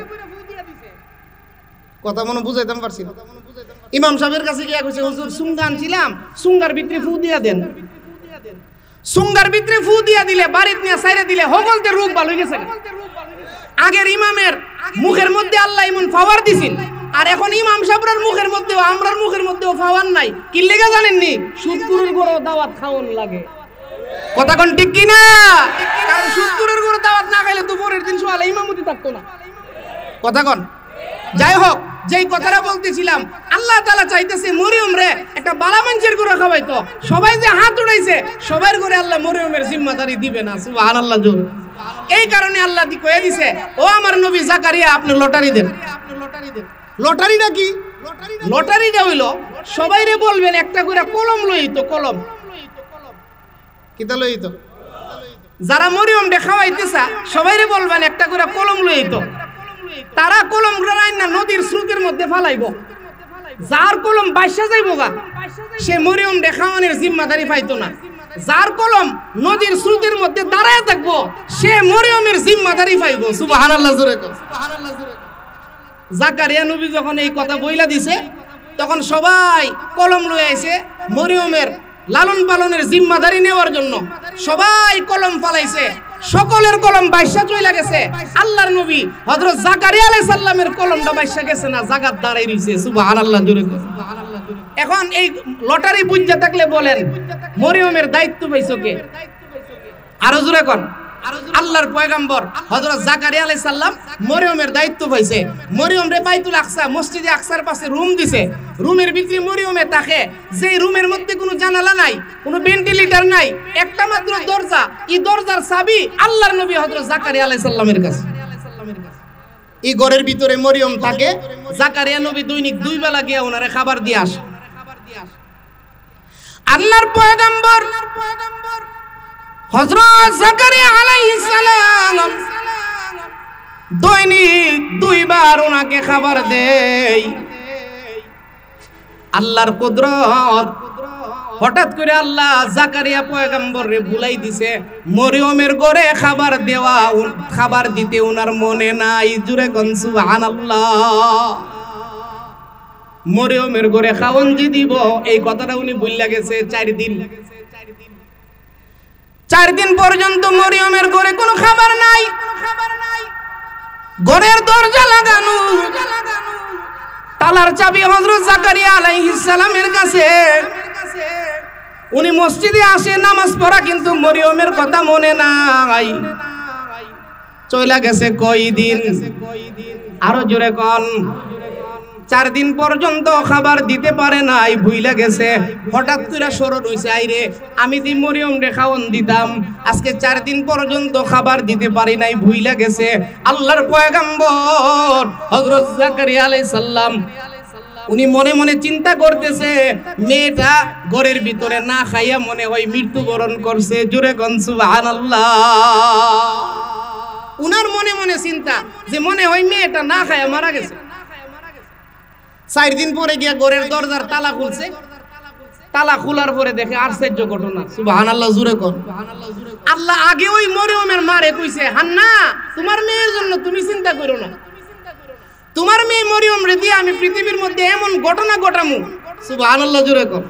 কথা মনে বুঝাইতাম পারছি না। ইমাম সাহেবের কাছে গিয়া কইছে, হুজুর সুঙ্গা আনছিলাম, সুঙ্গার ভিতরে ফু দিয়া দেন। সুঙ্গার ভিতরে ফু দিয়া দিলে বাড়িতে নিয়ে সাইরে দিলে হগলতে রোগ ভালো হয়ে গেছে। আগের ইমামের মুখের মধ্যে আল্লাহ এমন পাওয়ার দিছেন, আর এখন ইমাম সাহেবের মুখের মধ্যেও আমরার মুখের মধ্যেও পাওয়ার নাই। কি লেগে জানেননি? সুদকুরের গরো দাওয়াত খাওয়ান লাগে। কথা কোন ঠিক কি না? কারণ সুদকুরের গরো দাওয়াত না খাইলে দুপুরের দিন সকালে ইমামতি থাকতো না। কথা কোন? যাই হোক, যেই কথাটা বলতেছিলাম, আল্লাহ তাআলা চাইতেছে মরিয়ম রে একটা বালা মানুষের গরো খাওয়াইতো। সবাই যে হাত উঠাইছে সবার ঘরে আল্লাহ মরিয়মের জিম্মাদারি দিবে না। সুবহানাল্লাহ জোরে। এই কারণে আল্লাহ কয়ে দিছে, ও আমার নবী জাকারিয়া আপনি লটারি দেন। লটারিটা কি? লটারিটা হইলো সবাইরে বলবেন একটা করে কলম লইতো। কলম কিতা লইতো? যারা মরিয়ম রে খাওয়াইতেছা সবাইরে বলবেন একটা করে কলম লইতো। তারা কলম গুলাই না নদীর স্রোতের মধ্যে ফালাইবো। যার কলম বাইসা যাইবো গা সে মরিয়ম রে খাওয়ানোর জিম্মাদারি পাইতো না। যার কলম নদীর স্রোতের মধ্যে দাঁড়ায় থাকবো সে মরিয়মের জিম্মাদারি পাইবো। সুবহানাল্লাহ জোরে কর। জাকারিয়া নবী যখন এই কথা বইলা দিছে তখন সবাই কলম লয়ে আইছে মরিয়মের লালন পালনের জিম্মাদারি নেওয়ার জন্য। সবাই কলম ফালাইছে, সকলের কলম বাইসা চইলা গেছে। আল্লাহর নবী হযরত জাকারিয়া আলাইহিস সালামের কলমটা বাইসা গেছে না, জাগাত দাঁড়াই রইছে। সুবহানাল্লাহ জোরে কর। এখন এই লটারি বুঝা থাকলে বলেন মরিয়মের দায়িত্ব পাইছো কে? আরো জোরে কোন। আল্লাহর পয়গম্বর হযরত জাকারিয়া আলাইহিস সালাম মরিয়মের দায়িত্ব পাইছে। মরিয়ম রে বাইতুল আকসা মসজিদে আকসার পাশে রুম দিছে। রুমের ভিতরে মরিয়মে থাকে, যে রুমের মধ্যে কোনো জানালা নাই, কোনো ভেন্টিলেটর নাই, একটা মাত্র দরজা। এই দরজার চাবি আল্লাহর নবী হযরত জাকারিয়া আলাইহিস সালামের কাছে। এই ঘরের ভিতরে মরিয়ম থাকে। জাকারিয়া নবী দৈনিক 2 বেলা গিয়া ওনারে খাবার দিয়ে আসে। আল্লাহর পয়গম্বর হযরত জাকারিয়া আলাইহিস সালাম দৈনিক 2 বার ওনাকে খাবার দেয়। আল্লাহর কুদরত, হঠাৎ করে আল্লাহ জাকারিয়া পয়গম্বরে ভুলাই দিছে। মরিয়মের ঘরে খাবার দেওয়া, খাবার দিতে ওনার মনে নাই। জুরে কোন সুবহানাল্লাহ। মরিয়মের ঘরে খাওন যে দিব এই কথাটা উনি ভুইলা গেছে 4 দিন। 4 দিন পর্যন্ত মরিয়মের ঘরে কোনো খাবার নাই। ঘরের দরজা লাগানো, তালার চাবি হযরত জাকারিয়া আলাইহিস সালামের কাছে। উনি মসজিদে আসে নামাজ পড়া, কিন্তু মরিয়মের কথা মনে নাই। চইলা গেছে কয়দিন? আরো জোরে কোন। 4 দিন পর্যন্ত খাবার দিতে পারে নাই, ভুইলা গেছে। হঠাৎ করে স্মরণ হইছে, আইরে আমি দি মরিয়ম রে খাওন দিতাম, আজকে 4 দিন পর্যন্ত খাবার দিতে পারি নাই, ভুইলা গেছে। আল্লাহর পয়গম্বর হযরত জাকারিয়া আলাইহিস সালাম উনি মনে মনে চিন্তা করতেছে, মেয়েটা ঘরের ভিতরে না খাইয়া মনে হয় মৃত্যুবরণ করছে। জোরে কোন সুবহানাল্লাহ। উনার মনে মনে চিন্তা যে মনে হয় মেয়েটা না খাইয়া মারা গেছে। 4 দিন পরে গিয়া ঘরের দরজার তালা খুলছে। তালা খোলার পরে দেখে আশ্চর্য ঘটনা। সুবহানাল্লাহ জোরে কোন। আল্লাহ আগে ওই মরিয়মের মারে কইছে, হান্না তোমার মেয়ের জন্য তুমি চিন্তা করো না, তোমার মেয়ে মরিয়ম রে দিয়ে আমি পৃথিবীর মধ্যে এমন ঘটনা ঘটামু। সুবহানাল্লাহ জোরে কোন।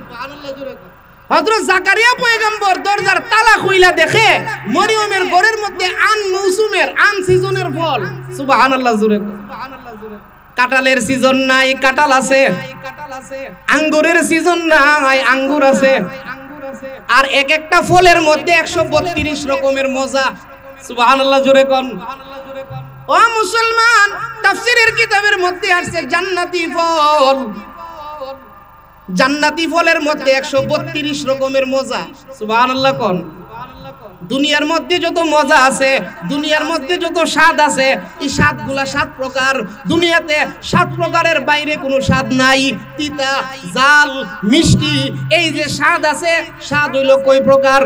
হযরত জাকারিয়া পয়গম্বর দরজার তালা খুইলা দেখে মরিয়মের ঘরের মধ্যে আন মৌসুমের, আন সিজনের ফল। সুবহানাল্লাহ জোরে কোন। কাঁঠালের সিজন নাই, কাঁঠাল আছে। আঙ্গুরের সিজন নাই, আঙ্গুর আছে। আর এক একটা ফলের মধ্যে 132 রকমের মজা। সুবহানাল্লাহ জোরে কোন। ও মুসলমান, তাফসীরের কিতাবের মধ্যে আছে জান্নাতি ফল। জান্নাতি ফলের মধ্যে 132 রকমের মজা। সুবহানাল্লাহ কোন। দুনিয়ার মধ্যে যত মজা আছে, দুনিয়ার মধ্যে যত স্বাদ আছে, এই স্বাদগুলা 7 প্রকার। দুনিয়াতে 7 প্রকারের বাইরে কোনো স্বাদ নাই। তিতা, জাল, মিষ্টি, এই যে স্বাদ আছে, স্বাদ হইল কয় প্রকার?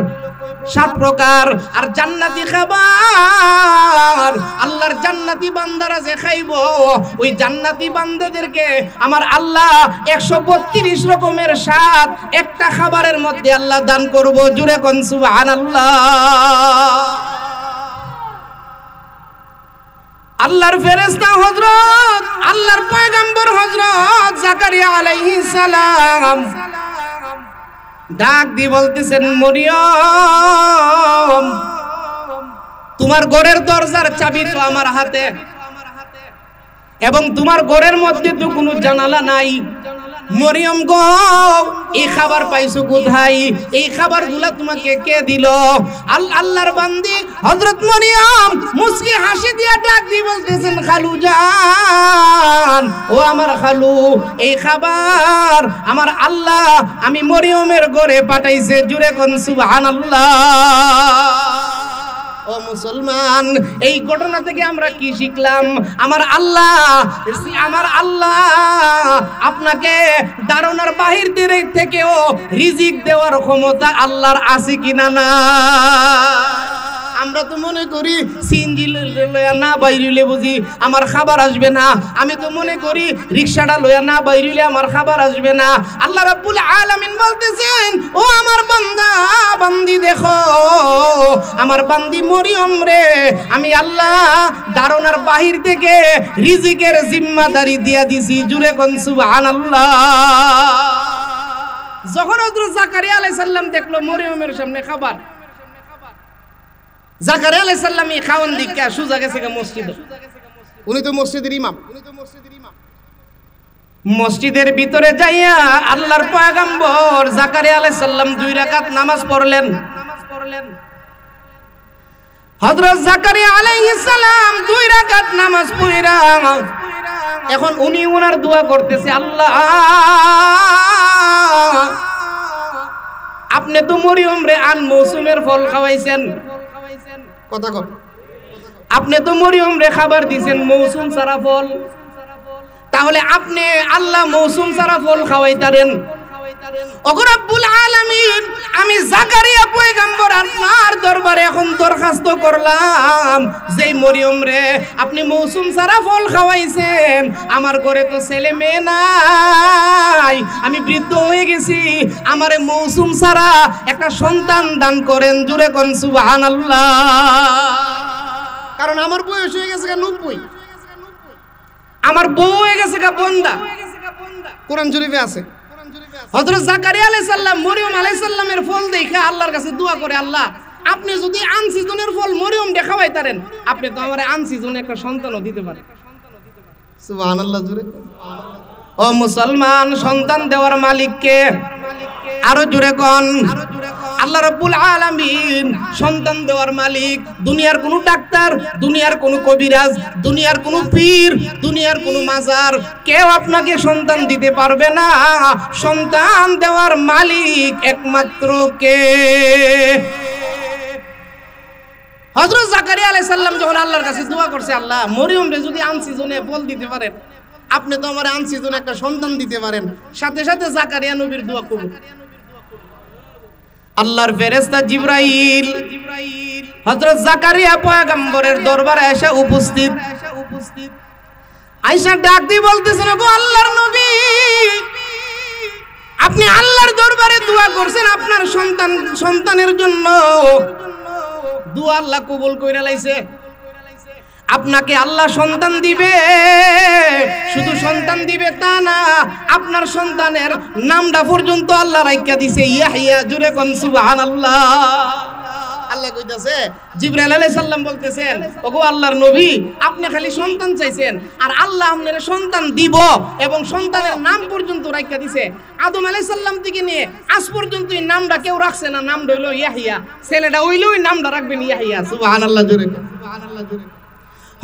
7 প্রকার। আর জান্নাতি খাবার, আল্লাহর জান্নাতি বান্দারা যে খাইব, ওই জান্নাতি বান্দাদেরকে আমার আল্লাহ 132 রকমের স্বাদ একটা খাবারের মধ্যে আল্লাহ দান করব। জুড়ে কোন সুবহানাল্লাহ। আল্লাহর ফেরেশতা হযরত, আল্লাহর পয়গম্বর হযরত জাকারিয়া আলাইহিস সালাম ডাক দিয়ে বলতেছেন, মরিয়ম, তোমার ঘরের দরজার চাবি তো আমার হাতে, এবং তোমার ঘরের মধ্যে তো কোনো জানালা নাই। মরিয়ম গো, এই খাবার পাইছো কোথায়? এই খাবারগুলা তোমাকে কে দিল? আল্লাহর বান্দি হযরত মরিয়ম মুস্কি হাসি দিয়া ডাক দিয়ে বলতেছেন, খালু জান, ও আমার খালু, এই খাবার আমার আল্লাহ আমি মরিয়মের ঘরে পাঠাইছে। জুড়ে কোন সুবহানাল্লাহ। ও মুসলমান, এই ঘটনা থেকে আমরা কি শিখলাম? আমার আল্লাহ আপনাকে দারুণার বাহির থেকেও রিজিক দেওয়ার ক্ষমতা আল্লাহর আছে কিনা? না। আমরা তো মনে করি সিএনজি লয়া না বাইরিলে বুঝি আমার খাবার আসবে না। আমি তো মনে করি রিকশাটা লয়া না বাইরিলে আমার খাবার আসবে না। আল্লাহ রাব্বুল আলামিন বলতেছেন, ও আমার বান্দা বান্দি, দেখো আমার বান্দি মরিয়ম রে, আমি আল্লাহ দারুণার বাহির থেকে রিজিকের জিম্মাদারি দিয়া দিছি। জুড়ে কোন সুবহানাল্লাহ। যখন হযরত জাকারিয়া আলাইহিস সালাম দেখলো মরিয়মের সামনে খাবার, জাকারিয়া আলাইহিস সালাম এই খাওয়ান দিকে সুজা গেছে মসজিদে। উনি তো মসজিদের ইমাম। মসজিদের ভিতরে যাইয়া আল্লাহর পয়গম্বর জাকারিয়া আলাইহিস সালাম 2 রাকাত নামাজ পড়লেন। হযরত জাকারিয়া আলাইহিস সালাম 2 রাকাত নামাজ পড়া এখন উনি ওনার দোয়া করতেছে, আল্লাহ আপনি তো মরিয়ম রে আন মৌসুমের ফল খাওয়াইছেন। কথা কর, আপনি তো মরিয়ম রে খাবার দিয়েছেন মৌসুম ছাড়া ফল, তাহলে আপনি আল্লাহ মৌসুম ছাড়া ফল খাওয়াইতারেন। ওগো রব্বুল আলামিন, আমি জাকারিয়া পয়গম্বর আপনার দরবারে এখন দরখাস্ত করলাম, যে মরিয়ম রে আপনি মৌসুম ছাড়া ফল খাওয়াইছেন, আমার ঘরে তো ছেলে মেয়ে নাই, আমি বৃদ্ধ হয়ে গেছি, আমারে মৌসুম ছাড়া একটা সন্তান দান করেন। জুড়ে কোন সুবহানাল্লাহ। কারণ আমার বয়স হয়ে গেছে 90, আমার বউ হয়ে গেছে বন্দা। কোরআন শরীফে আছে। হযরত জাকারিয়া আলাইহিস সালাম মরিয়ম আলাইহিস সালামের ফল দেখে আল্লাহর কাছে দোয়া করে, আল্লাহ আপনি যদি আনসিজনের ফল মরিয়ম দেখাইতারেন, আপনি তো আমারে আনসিজনে একটা সন্তানও দিতে পারেন। সুবহানাল্লাহ। জুড়ে ও মুসলমান, সন্তান দেওয়ার মালিক কে? আরো জুড়ে কোন আল্লাহ রাব্বুল আলামিন সন্তান দেওয়ার মালিক। দুনিয়ার কোনো ডাক্তার, দুনিয়ার কোনো কবিরাজ, দুনিয়ার কোনো পীর, দুনিয়ার কোনো মাজার কেউ আপনাকে সন্তান দিতে পারবে না। সন্তান দেওয়ার মালিক একমাত্র কে? হযরত জাকারিয়া আলাইহিস সালাম যখন আল্লাহর কাছে দোয়া করছে, আল্লাহ মরিয়ম রে যদি আনসিজনে ফল দিতে পারেন, আপনি তো আমার আনসিজনে একটা সন্তান দিতে পারেন, সাথে সাথে জাকারিয়া নবীর দোয়া কবুল। আল্লাহর ফেরেশতা জিবরাইল হযরত জাকারিয়া পয়গম্বরের দরবারে এসে উপস্থিত। আয়েশা ডাক দিয়ে বলতেছেন, গো আল্লাহর নবী, আপনি আল্লাহর দরবারে দোয়া করছেন আপনার সন্তানের জন্য, দোয়া আল্লাহ কবুল কইরা লাইছে। আপনাকে আল্লাহ সন্তান দিবে, শুধু সন্তান দিবে তা না, আপনার সন্তানের নামটা পর্যন্ত আল্লাহ রাইখা দিছে ইয়াহইয়া। জুরে কোন সুবহানাল্লাহ। আল্লাহ কইতাছে, জিবরাইল আলাইহিস সালাম বলতেছেন, ওগো আল্লাহর নবী, আপনি খালি সন্তান চাইছেন, আর আল্লাহ আপনার সন্তান দিব এবং সন্তানের নাম পর্যন্ত রাইখা দিছে। আদম আলাইহিস সালাম থেকে নিয়ে আজ পর্যন্ত এই নামটা কেউ রাখছে না, নামটা হইলো ইয়াহইয়া। ছেলেটা হইলো ওই নামটা রাখবেন ইয়াহইয়া। সুবহানাল্লাহ। জুরে সুবহানাল্লাহ। জুরে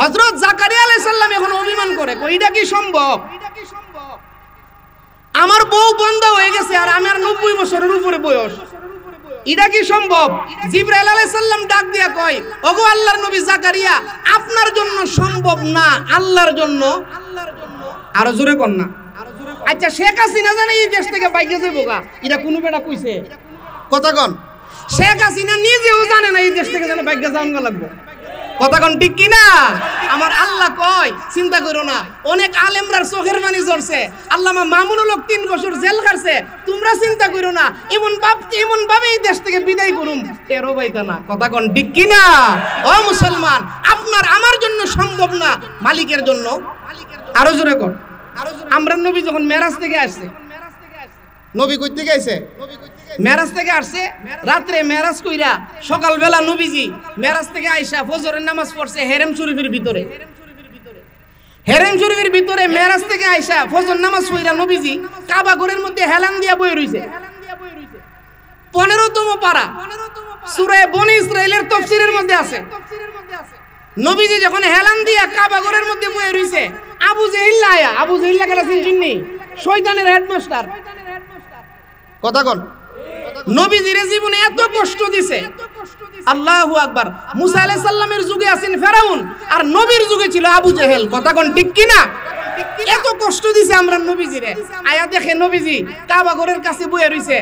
হযরত জাকারিয়া আলাইহিস সালাম এখন অভিমান করে, এটা কি সম্ভব? আমার বউ বন্ধা হয়ে গেছে আর আমার 90 বছরের উপরে বয়স, এটা কি সম্ভব? জিবরাইল আলাইহিস সালাম ডাক দিয়া কয়, ওগো আল্লাহর নবী জাকারিয়া, আপনার জন্য সম্ভব না, আল্লাহর জন্য। আরো জোরে কর না। আচ্ছা, শেখ হাসিনা জানে এই দেশ থেকে বাইকে যাবো গা, এটা কোন বেটা কইছে? কথা কন। শেখ হাসিনা নিজেও জানে না এই দেশ থেকে যেন বাইকে যাওয়া লাগবে। কথা কন ঠিক কিনা? আমার আল্লাহ কয়, চিন্তা করো না, অনেক আলেমরার চোখের পানি ঝরছে, আল্লামা মামুনুল হক 3 বছর জেল খাটছে, তোমরা চিন্তা করো না, এমন ভাবে এই দেশ থেকে বিদায় করুম, টেরো পাইতা না। কথা কন ঠিক কিনা? ও মুসলমান, আপনার আমার জন্য সম্ভব না, মালিকের জন্য। আরো জোরে কর। আমরা নবী যখন মেরাজ থেকে আসছে, নবী কই থেকে আইছে? মেরাজ থেকে আসছে, রাত্রে মেরাজ কইরা সকালবেলা নবীজি মেরাজ থেকে আইসা ফজরের নামাজ পড়ছে হেরেম শরীফের ভিতরে। হেরেম শরীফের ভিতরে মেরাজ থেকে আইসা ফজর নামাজ পড়া নবীজি কাবা ঘরের মধ্যে হেলান দিয়া বই রইছে। 15তম পারা সূরা বনী ইসরাইলের তাফসীরের মধ্যে আছে। নবীজি যখন হেলান দিয়া কাবা ঘরের মধ্যে বই রইছে, আবু জেহেল আয়া, আবু জেহেল গেলা চিননি, শয়তানের হেডমাস্টার। কথা কন। নবীজির জীবনে এত কষ্ট দিছে, আল্লাহু আকবার। মুসা আলাইহিস সালামের যুগে আছেন ফেরাউন, আর নবীর যুগে ছিল আবু জেহেল। কথা কন ঠিক কিনা? এত কষ্ট দিছে আমরা নবীজিরে। আয়া দেখে নবীজি কাবা ঘরের কাছে বইয়া রইছে,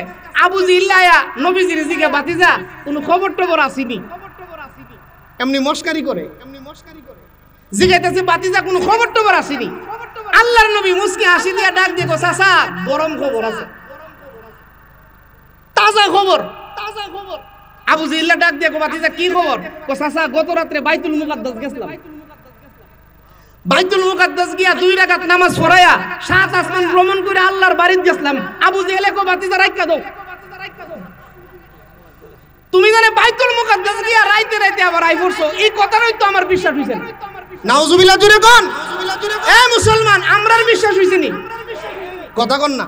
আবু জেহেল আয়া নবীজির জিগে বাতিজা কোনো খবর টবর আসেনি, এমনি মস্কারি করে জিগাইতেছে, বাতিজা কোনো খবর টবর আসেনি। আল্লাহর নবী মুস্কি হাসি দিয়া ডাক দিয়ে কো, চাচা গরম খবর আছে, তাজা খবর, তাজা খবর। আবু জেহেল ডাক দিয়ে কো, বাতিজা কি খবর? কো, চাচা গত রাতে বাইতুল মুকাদ্দাস গেছলাম, বাইতুল মুকাদ্দাস গিয়া 2 রাকাত নামাজ পড়ায়া 7 আসমান ভ্রমণ করে আল্লাহর বাড়িতে গেছলাম। আবু জেহেল কো, বাতিজা রাইখা দাও, তুমি জানে বাইতুল মুকাদ্দাস গিয়া রাইতে রাইতে আবার আই পড়ছো, এই কথাটাই তো আমার বিশ্বাস হইছে না। নাউজুবিল্লাহ জুরে কোন। এ মুসলমান, আমরার বিশ্বাস হইছে নি? কথা কোন না।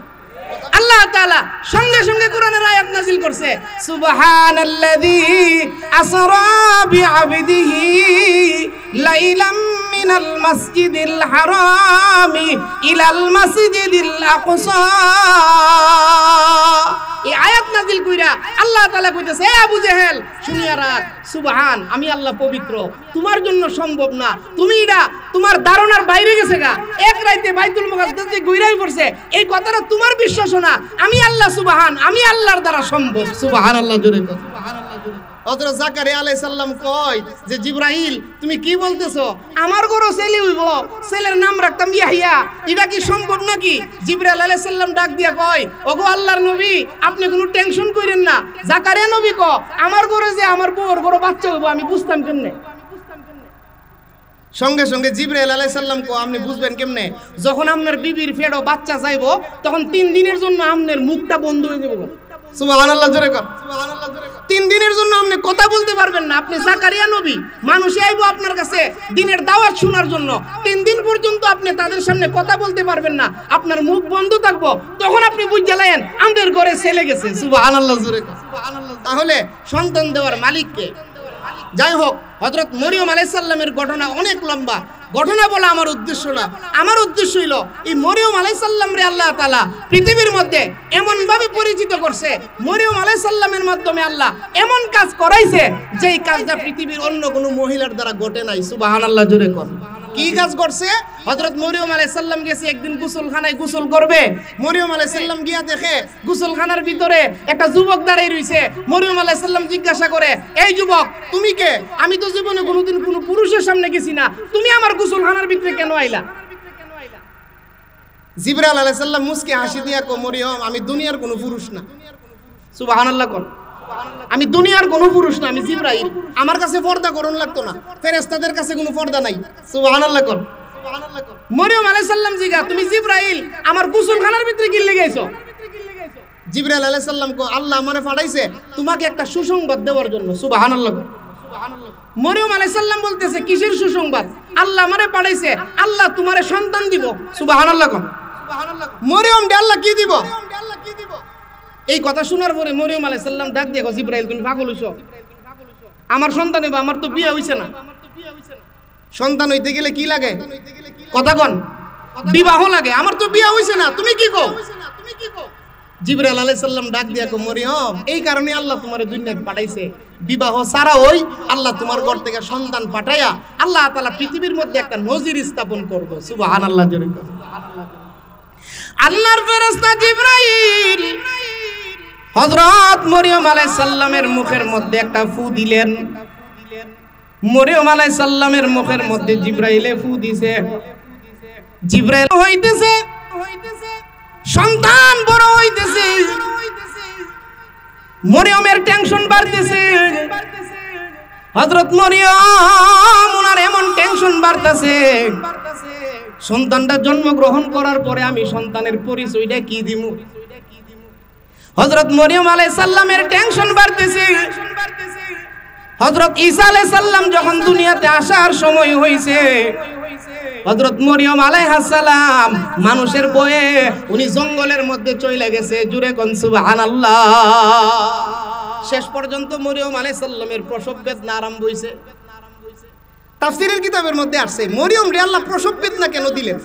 আল্লাহ তাআলা সঙ্গে সঙ্গে কোরআনের আয়াত নাযিল করছে, সুবহানাল্লাযী আসরা বিআবদিহি লাইলাম মিনাল মাসজিদিল হারামি ইলাল মাসজিদিল আকসা। এই আয়াত নাযিল কইরা আল্লাহ তাআলা কইতেছে, এ আবু জেহেল শুনিয়া রাখ, সুবহান, আমি আল্লাহ পবিত্র, তোমার জন্য সম্ভব না, তুমি এটা তোমার ধারণার বাইরে গেছে গা। এক রাতে বাইতুল মুকাদ্দাস যে গইরাই পড়ছে, এই কথাটা তোমার বিশ্বাস না, আমি আল্লাহ সুবহান, আমি আল্লাহর দ্বারা সম্ভব। সুবহানাল্লাহ জোরে কর, সুবহানাল্লাহ জোরে। হযরত জাকারিয়া আলাইহিস সালাম কয় যে, জিবরাইল তুমি কি বলতেছো? আমার ঘরও ছেলে হইব, ছেলের নাম রাখতাম ইয়াহিয়া, এটা কি সম্ভব নাকি? জিবরাইল আলাইহিস সালাম ডাক দিয়া কয়, ওগো আল্লাহর নবী, আপনি কোনো টেনশন কইরেন না। জাকারিয়া নবী কো, আমার ঘরে যে আমার বউর ঘরে বাচ্চা হইব, আমি বুঝতাম কেমনে? সঙ্গে সঙ্গে জিবরাইল আলাইহিস সালাম কো, আপনি বুঝবেন কেমনে? যখন আপনার বিবির পেটে বাচ্চা যাইবো, তখন 3 দিনের জন্য আপনার মুখটা বন্ধ হয়ে যাবে। সুবহানাল্লাহ জোরে কর, সুবহানাল্লাহ জোরে কর। 3 দিনের জন্য আপনি কথা বলতে পারবেন না। আপনি জাকারিয়া নবী, মানুষ আইবো আপনার কাছে দিনের দাওয়াত শোনার জন্য, 3 দিন পর্যন্ত আপনি তাদের সামনে কথা বলতে পারবেন না, আপনার মুখ বন্ধ থাকবো। তখন আপনি বুঝে লাইন আমাদের ঘরে ছেলে গেছে। সুবহানাল্লাহ জোরে কর, সুবহানাল্লাহ। তাহলে সন্তান দেওয়ার মালিক কে? যাই হোক, হযরত মরিয়ম আলাইহিস সালামের ঘটনা অনেক লম্বা, ঘটনা বলা আমার উদ্দেশ্য না। আমার উদ্দেশ্য হইল এই মরিয়ম আলাইহিস সালাম রে আল্লাহ তাআলা পৃথিবীর মধ্যে এমন ভাবে পরিচিত করছে, মরিয়ম আলাইহিস সালামের মাধ্যমে আল্লাহ এমন কাজ করাইছে যেই কাজটা পৃথিবীর অন্য কোনো মহিলার দ্বারা ঘটে নাই। সুবহানাল্লাহ জোরে কর। কি কাজ করছে? হযরত মরিয়ম আলাইহিস সালাম গেছে একদিন গোসলখানায় গোসল করবে। মরিয়ম আলাইহিস সালাম গিয়া দেখে গোসলখানার ভিতরে একটা যুবক দাঁড়িয়ে রইছে। মরিয়ম আলাইহিস সালাম জিজ্ঞাসা করে, এই যুবক তুমি কে? আমি তো জীবনে কোনোদিন কোনো পুরুষের সামনে গেছি না, তুমি আমার গোসলখানার ভিতরে কেন আইলা? জিবরাইল আলাইহিস সালাম মুস্কি হাসি দিয়া কো, মরিয়ম, আমি দুনিয়ার কোনো পুরুষ না। সুবহানাল্লাহ কোন। আমি দুনিয়ার কোনো পুরুষ না, আমি জিবরাইল। আমার কাছে পর্দা করণ লাগতো না, ফেরেশতাদের কাছে কোনো পর্দা নাই। সুবহানাল্লাহ কোন, সুবহানাল্লাহ কোন। মরিয়ম আলাইহিস সালাম জিগা, তুমি জিবরাইল, আমার গোসলখানার ভিতরে কি লাগাইছো? জিবরাইল আলাইহিস সালাম কো, আল্লাহ আমারে পাঠাইছে তোমাকে একটা সুসংবাদ দেওয়ার জন্য। সুবহানাল্লাহ কোন, সুবহানাল্লাহ। মরিয়ম আলাইহিস সালাম বলতেছে, কিসের সুসংবাদ? আল্লাহ আমারে পাঠাইছে, আল্লাহ তোমারে সন্তান দিব। সুবহানাল্লাহ কোন, সুবহানাল্লাহ। মরিয়ম দে আল্লাহ কি দিব? এই কথা শোনার পরে মরিয়ম আলাইহিস সালাম ডাক দিয়ে কয়, জিবরাইল তুমি পাগল হইছো? আমার সন্তান হইবা, আমার তো বিয়ে হইছে না। সন্তান হইতে গেলে কি লাগে? কথা কোন, বিবাহ লাগে। আমার তো বিয়ে হইছে না, তুমি কি কও? জিবরাইল আলাইহিস সালাম ডাক দিয়া কো মরিয়ম এই কারণে আল্লাহ তোমারে দুনিয়াতে পাঠাইছে বিবাহ ছাড়া ওই আল্লাহ তোমার ঘর থেকে সন্তান পাঠায়া আল্লাহ তাআলা পৃথিবীর মধ্যে একটা নজির স্থাপন করব সুবহানাল্লাহ জোরে সুবহানাল্লাহ আল্লাহর ফেরেশতা জিবরাইল হযরত মরিয়ম আলাইহিস সালামের মুখের মধ্যে একটা ফু দিলেন মরিয়ম আলাইহিস সালামের মুখের মধ্যে জিবরাইলে ফু দিছে জিবরাইল হইতেছে সন্তান বড় হইতেছে মরিয়মের টেনশন বাড়তেছে হযরত মরিয়ম ওনার এমন টেনশন বাড়তেছে সন্তানটা জন্মগ্রহণ করার পরে আমি সন্তানের পরিচয়টা কি দিমু হযরত মরিয়ম আলাইহিস সালামের টেনশন বাড়তেছে হযরত ঈসা আলাইহিস সালাম যখন দুনিয়াতে আসার সময় হইছে হযরত মরিয়ম আলাইহিস সালাম মানুষের বয়ে উনি জঙ্গলের মধ্যে চলে গেছে জুরে কোন সুবহানাল্লাহ শেষ পর্যন্ত মরিয়ম আলাইহিস সালামের প্রসব বেদনা আরম্ভ হইছে তাফসীরের কিতাবের মধ্যে আছে মরিয়ম রে আল্লাহ প্রসব বেদনা কেন দিলেন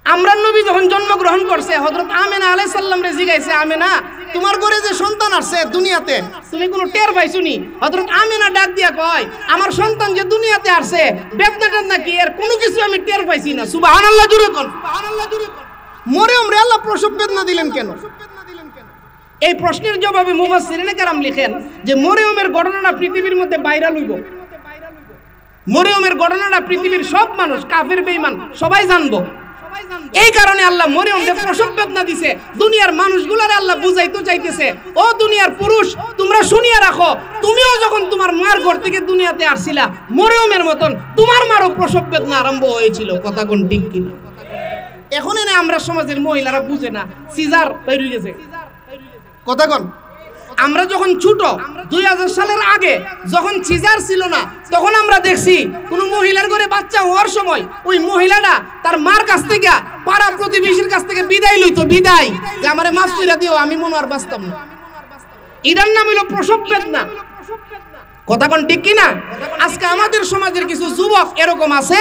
আমরা নবী যখন জন্মগ্রহণ করছে হযরত আমিনা আলাইহিস সালাম রে জিগাইছে আমিনা তোমার ঘরে যে সন্তান আসছে দুনিয়াতে তুমি কোনো টের পাইছুনি হযরত আমিনা ডাক দিয়া কয় আমার সন্তান যে দুনিয়াতে আসছে বেদনাটা নাকি এর কোনো কিছু আমি টের পাইছি না সুবহানাল্লাহ জুরে কোন সুবহানাল্লাহ জুরে কোন মরিয়ম রে আল্লাহ প্রসব বেদনা দিলেন কেন এই প্রশ্নের জবাবে মুফাসসিরিনে কেরাম লিখেন যে মরিয়মের ঘটনাটা পৃথিবীর মধ্যে ভাইরাল হইব মরিয়মের ঘটনাটা পৃথিবীর সব মানুষ কাফের বেঈমান সবাই জানবো এই কারণে আল্লাহ মরিয়মকে প্রসব বেদনা দিছে দুনিয়ার মানুষগুলোরে আল্লাহ বুঝাইতে চাইতেছে ও দুনিয়ার পুরুষ তোমরা শুনিয়া রাখো তুমিও যখন তোমার মার ঘর থেকে দুনিয়াতে আসছিলা মরিয়মের মতন তোমার মারও প্রসব বেদনা আরম্ভ হয়েছিল কথা কোন ঠিক কিনা এখন এনে আমরা সমাজের মহিলারা বুঝে না সিজার বের হয়ে গেছে কথা কোন আমরা যখন ছোট 2000 সালের আগে যখন সিজার ছিল না তখন আমরা দেখছি কোন মহিলার ঘরে বাচ্চা হওয়ার সময় ওই মহিলাটা তার মার কাছ থেকে পাড়া প্রতিবেশীর কাছ থেকে বিদায় লইতো বিদায় যে আমারে মাফ কইরা দিও আমি মনে আর বাঁচতাম না এটার নাম হলো প্রসব বেদনা কথা কোন ঠিক কিনা আজকে আমাদের সমাজের কিছু যুবক এরকম আছে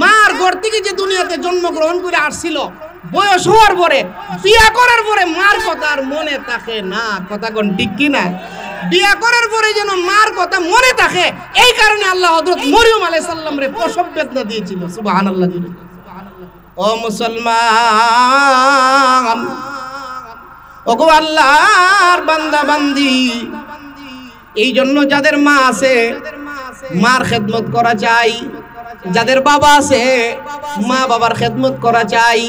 মার ঘর থেকে যে দুনিয়াতে জন্মগ্রহণ করে আসছিল বয়স হওয়ার পরে বিয়া করার পরে মার কথা আর মনে থাকে না কথা কোন ঠিক কিনা বিয়া করার পরে যেন মার কথা মনে থাকে এই কারণে আল্লাহ হযরত মরিয়ম আলাইহিস সালাম রে প্রসব বেদনা দিয়েছিল সুবহানাল্লাহ ও মুসলমান ওগো আল্লাহর বান্দা বান্দি এই জন্য যাদের মা আছে মার খেদমত করা চাই যাদের বাবা আছে মা বাবার খেদমত করা চাই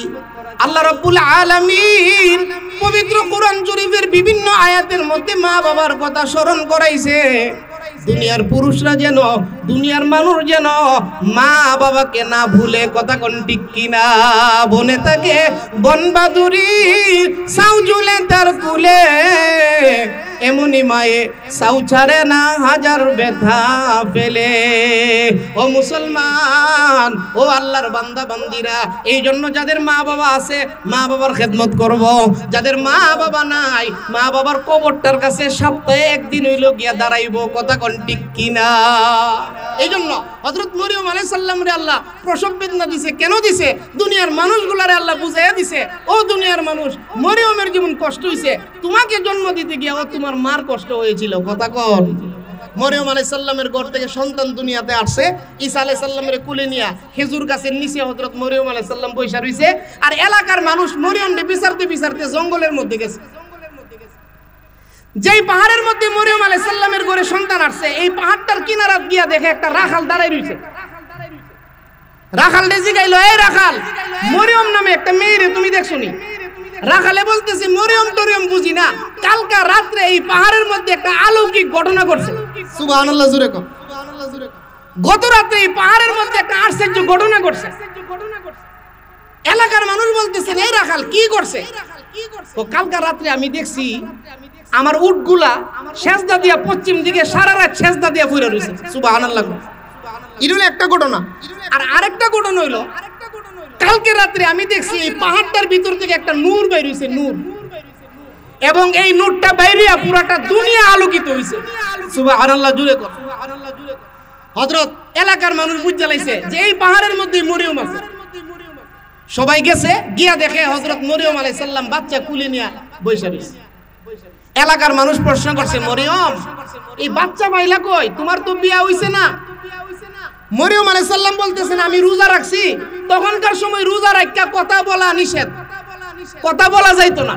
আল্লাহ রাব্বুল আলামিন পবিত্র কোরআন শরীফের বিভিন্ন আয়াতের মধ্যে মা বাবার কথা স্মরণ করাইছে দুনিয়ার পুরুষরা যেন দুনিয়ার মানুষ যেন মা বাবাকে না ভুলে কথা কোন ঠিক কিনা বনে থাকে বনবাদুরি সাউজুলে তার কুলে এমনি মায়ে সাউ ছাড়ে না হাজার ব্যথা ফেলে ও মুসলমান ও আল্লাহর বান্দা বান্দিরা এই জন্য যাদের মা বাবা আছে মা বাবার খেদমত করব যাদের মা বাবা নাই মা বাবার কবরটার কাছে সপ্তাহে একদিন হইল গিয়া দাঁড়াইব কথা কোন ঠিক কিনা এই জন্য হযরত মরিয়ম আলাইহিস সালাম রে আল্লাহ প্রসব বেদনা দিছে কেন দিছে দুনিয়ার মানুষগুলারে আল্লাহ বুঝাইয়া দিছে ও দুনিয়ার মানুষ মরিয়মের যেমন কষ্ট হইছে তোমাকে জন্ম দিতে গিয়া ও তোমার মার কষ্ট হয়েছিল কথা কোন মরিয়ম আলাইহিস সালামের ঘর থেকে সন্তান দুনিয়াতে আসছে ঈসা আলাইহিস সালামের কোলে নিয়া খেজুর গাছের নিচে হযরত মরিয়ম আলাইহিস সালাম বইসা রইছে আর এলাকার মানুষ মরিয়মকে বিচারতে বিচারতে জঙ্গলের মধ্যে গেছে যেই পাহাড়ের মধ্যে মরিয়ম আলাইহিস সালামের ঘরে সন্তান আসছে এই পাহাড়টার কিনারাত গিয়া দেখে একটা রাখাল দাঁড়াই রইছে রাখাল রে জিগাইলো এই রাখাল মরিয়ম নামে একটা মেয়ে তুমি দেখছনি রাখালে বলতেছে মরিয়ম টরিয়ম বুঝি না কালকা রাতে এই পাহাড়ের মধ্যে একটা অলৌকিক ঘটনা ঘটছে সুবহানাল্লাহ জুরে কর সুবহানাল্লাহ জুরে কর গত রাতে এই পাহাড়ের মধ্যে একটা আশ্চর্য ঘটনা ঘটছে এলাকার মানুষ বলতেছে এই রাখাল কি করছে তো কালকা রাতে আমি দেখছি আমার উটগুলা সেজদা দিয়া পশ্চিম দিকে সারা রাত সেজদা দিয়া পড়ে রইছে সুবহানাল্লাহ এটা হলো একটা ঘটনা আর আরেকটা ঘটনা হইলো কালকে রাতে আমি দেখছি এই পাহাড়টার ভিতর থেকে একটা নূর বের হইছে নূর এবং এই নূরটা বাইরিয়া পুরাটা দুনিয়া আলোকিত হইছে সুবহানাল্লাহ জুরে কর সুবহানাল্লাহ জুরে কর হযরত এলাকার মানুষ বুঝ জ্বালাইছে যে এই পাহাড়ের মধ্যে মরিয়ম আছে সবাই গেছে, গিয়া দেখে হযরত মরিয়ম আলাইহিস সালাম বাচ্চা কুলে নিয়া বইসা রইছে। এলাকার মানুষ প্রশ্ন করছে, মরিয়ম এই বাচ্চা পাইলা কই? তোমার তো বিয়া হইছে না। মরিয়ম আলাইহিস সালাম বলতেছেন, আমি রোজা রাখছি। তখনকার সময় রোজা রাখা কথা বলা নিষেধ, কথা বলা যাইতো না।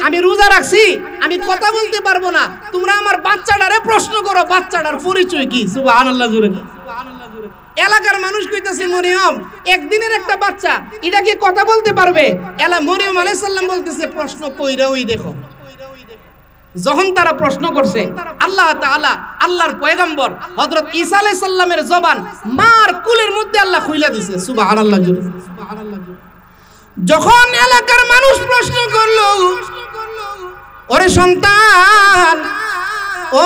আমি রোজা রাখছি, আমি কথা বলতে পারবো না। তোমরা আমার বাচ্চাটারে প্রশ্ন করো, বাচ্চাটার পরিচয় কি? সুবহানাল্লাহ জুরে। এলাকার মানুষ কইতাছে, মরিয়ম একদিনের একটা বাচ্চা, এটা কি কথা বলতে পারবে? মরিয়ম আলাইহিস সালাম বলতেছে, প্রশ্ন কইরা ওই দেখো। যখন তারা প্রশ্ন করছে, আল্লাহ তাআলা আল্লাহর পয়গম্বর হযরত ঈসা আলাইহিস সালামের জবান মার কুলের মধ্যে আল্লাহ খুইলা দিয়েছে। সুবহানাল্লাহ জুরে। যখন এলাকার মানুষ প্রশ্ন করলো, ওরে সন্তান, ও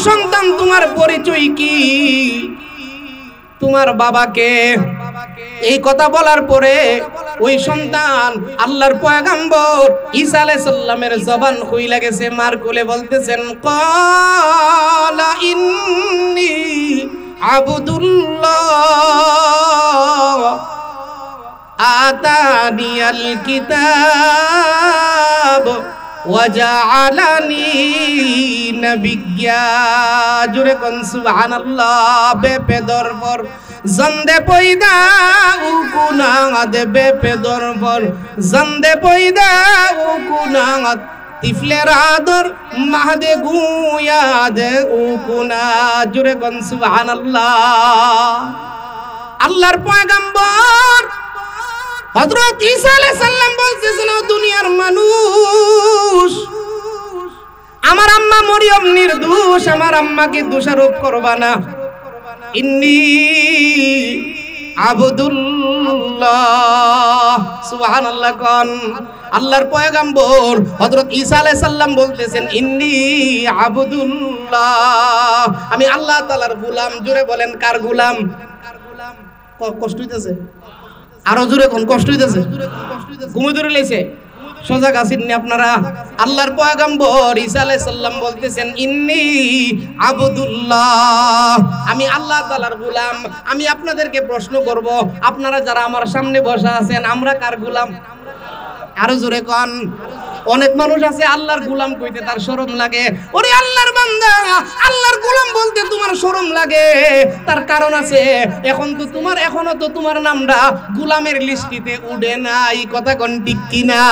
সন্তান তোমার পরিচয় কি? তোমার বাবাকে? এই কথা বলার পরে ওই সন্তান আল্লাহর পয়গম্বর ঈসা আলাইহিস সালামের জবান খুইলা গেছে। মার কোলে বলতেছেন, ক্বালা ইন্নী আবদুল্লাহ আতানিয়াল কিতাব ওয়াজআলানি নাবিয়্যা। জোরে কোন সুবহানাল্লাহ। বেপেদর পর জন্দে পয়দা উকুনাত, বেপেদর পর জন্দে পয়দা উকুনাত, তিফলের আদর মাহদে গুয়াদ উকুনা। জোরে কোন সুবহানাল্লাহ। আল্লাহর পয়গম্বর হযরত ঈসা আলাইহিস সালাম বলতেছেন, দুনিয়ার মানুষ, আমার আম্মা মরিয়ম নির্দোষ, আমার আম্মাকে দোষারোপ করবা না। ইন্নী আবদুল্লাহ। সুবহানাল্লাহ কোন। আল্লাহর পয়গম্বর হযরত ঈসা আলাইহিস সালাম বলতেছেন, ইন্নী আবদুল্লাহ, আমি আল্লাহ তাআলার গোলাম। জোরে বলেন, কার গোলাম? কষ্ট হইতেছে? আরো জোরে কোন, কষ্ট হইতেছে? ঘুমে ধরে লাইছে? সজাগ আছেন নি আপনারা? আল্লাহর পয়গম্বর ঈসা আলাইহিস সালাম বলতেছেন, ইন্নী আবদুল্লাহ, আমি আল্লাহ তাআলার গোলাম। আমি আপনাদেরকে প্রশ্ন করব, আপনারা যারা আমার সামনে বসা আছেন, আমরা কার গোলাম? আরো জোরে কোন। অনেক মানুষ আছে আল্লাহর গোলাম কইতে তার শরম লাগে। ওরে আল্লাহর বান্দা, আল্লাহর গোলাম বলতে তোমার শরম লাগে, তার কারণ আছে। এখনো তো তোমার নামটা গোলামের লিস্টিতে উঠে নাই। কথা কোন ঠিক কিনা?